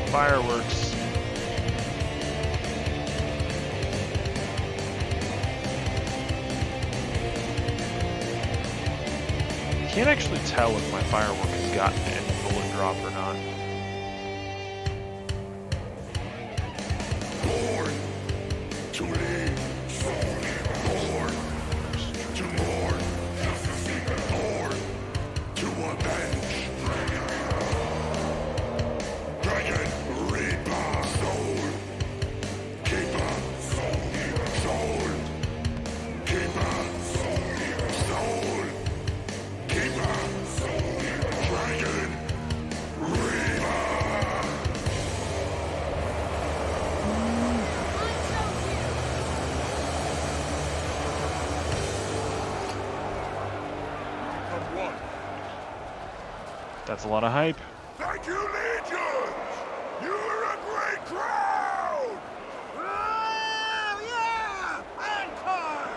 Fireworks. Can't actually tell if my firework has gotten any bullet drop or not. Born to lead, born to mourn, born to avenge. Dragon Reaper, soul keeper, soul keeper, soul keeper, dragon Reaper. That's a lot of hype. Thank you, Legions! You are a great crowd! Oh, yeah! Encore!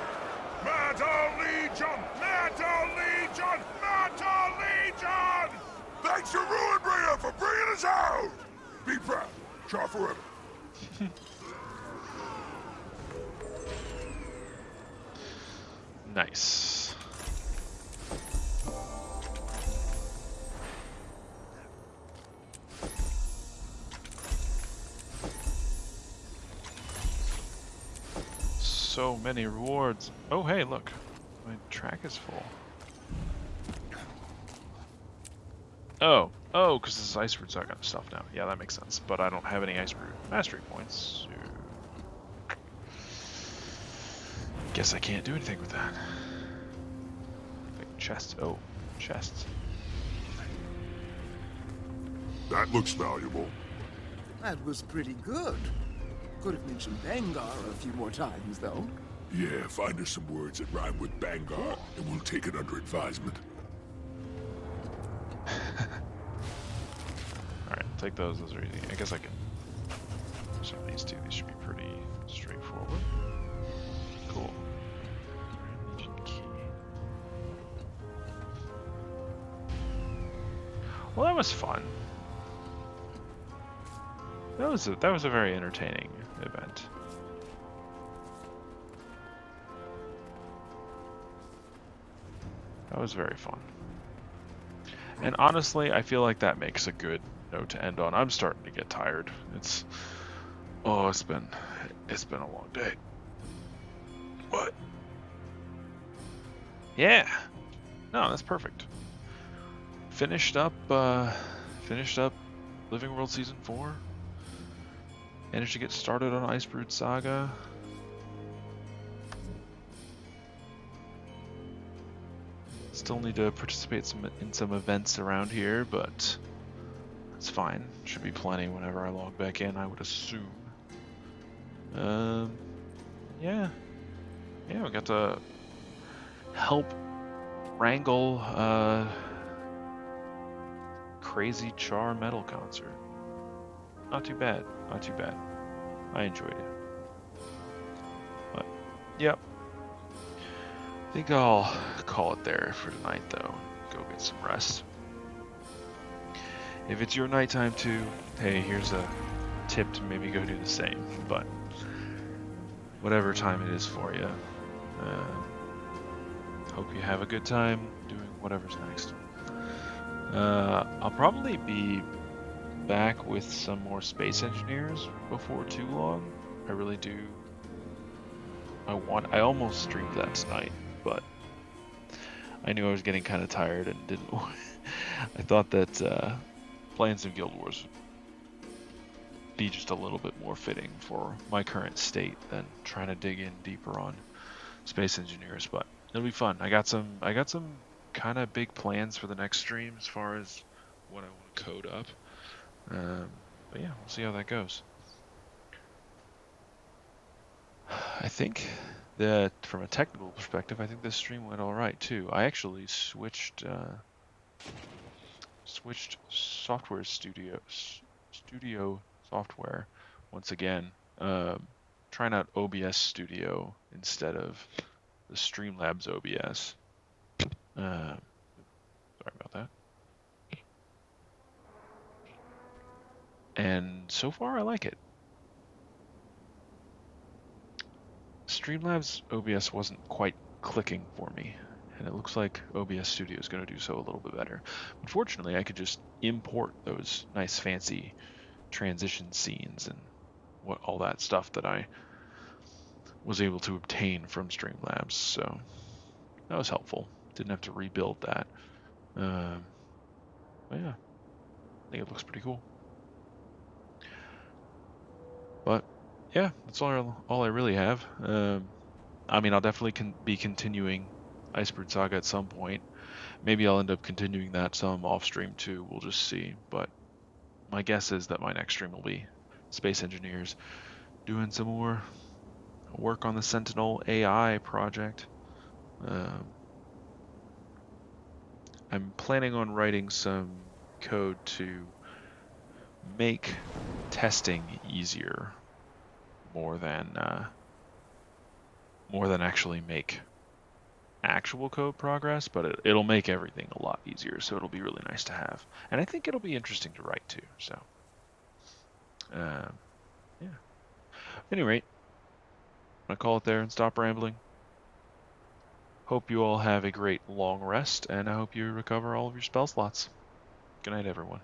Metal Legion! Metal Legion! Metal Legion! Thanks to Ruinbringer for bringing us out! Be proud. Char forever. Nice. So many rewards. Oh, hey, look. My track is full. Oh, because this is Icebrood Saga stuff now. Yeah, that makes sense. But I don't have any Icebrood mastery points. So guess I can't do anything with that. Like chests. Oh, chests. That looks valuable. That was pretty good. Could have mentioned Bangar a few more times, though. Yeah, find us some words that rhyme with Bangar, and we'll take it under advisement. Alright, take those. Those are easy. I guess I can. Some of these two. These should be pretty straightforward. Cool. Engine key. Well, that was fun. That was a very entertaining event. That was very fun. And honestly, I feel like that makes a good note to end on. I'm starting to get tired. It's been a long day. What? Yeah. No, that's perfect. Finished up Living World Season 4. Managed to get started on Icebrood Saga. Still need to participate in some events around here, but It's fine. Should be plenty whenever I log back in, I would assume. Yeah. Yeah, we got to help wrangle crazy Char metal concert. Not too bad. Not too bad. I enjoyed it. But, yep. I think I'll call it there for tonight, though. Go get some rest. If it's your nighttime too, hey, here's a tip to maybe go do the same. But whatever time it is for you, hope you have a good time doing whatever's next. I'll probably be back with some more Space Engineers before too long. I really do. I almost streamed that tonight, but I knew I was getting kind of tired and didn't. I thought that playing some Guild Wars would be just a little bit more fitting for my current state than trying to dig in deeper on Space Engineers, but it'll be fun. I got some kind of big plans for the next stream as far as what I want to code up. But yeah, we'll see how that goes. I think that from a technical perspective, I think this stream went all right too. I actually switched software studio software once again. Trying out OBS Studio instead of the Streamlabs OBS. Sorry about that. And so far, I like it. Streamlabs OBS wasn't quite clicking for me, and it looks like OBS Studio is going to do so a little bit better. Unfortunately, I could just import those nice fancy transition scenes and all that stuff that I was able to obtain from Streamlabs, so that was helpful. Didn't have to rebuild that. But yeah, I think it looks pretty cool. But yeah, that's all I really have. I mean, I'll definitely be continuing Icebrood Saga at some point. Maybe I'll end up continuing that some off stream too. We'll just see. But my guess is that my next stream will be Space Engineers, doing some more work on the Sentinel AI project. I'm planning on writing some code to make testing easier more than actually make actual code progress, but it'll make everything a lot easier, so it'll be really nice to have. And I think it'll be interesting to write too, so yeah. At any rate, I'm gonna call it there and stop rambling. Hope you all have a great long rest, and I hope you recover all of your spell slots. Good night, everyone.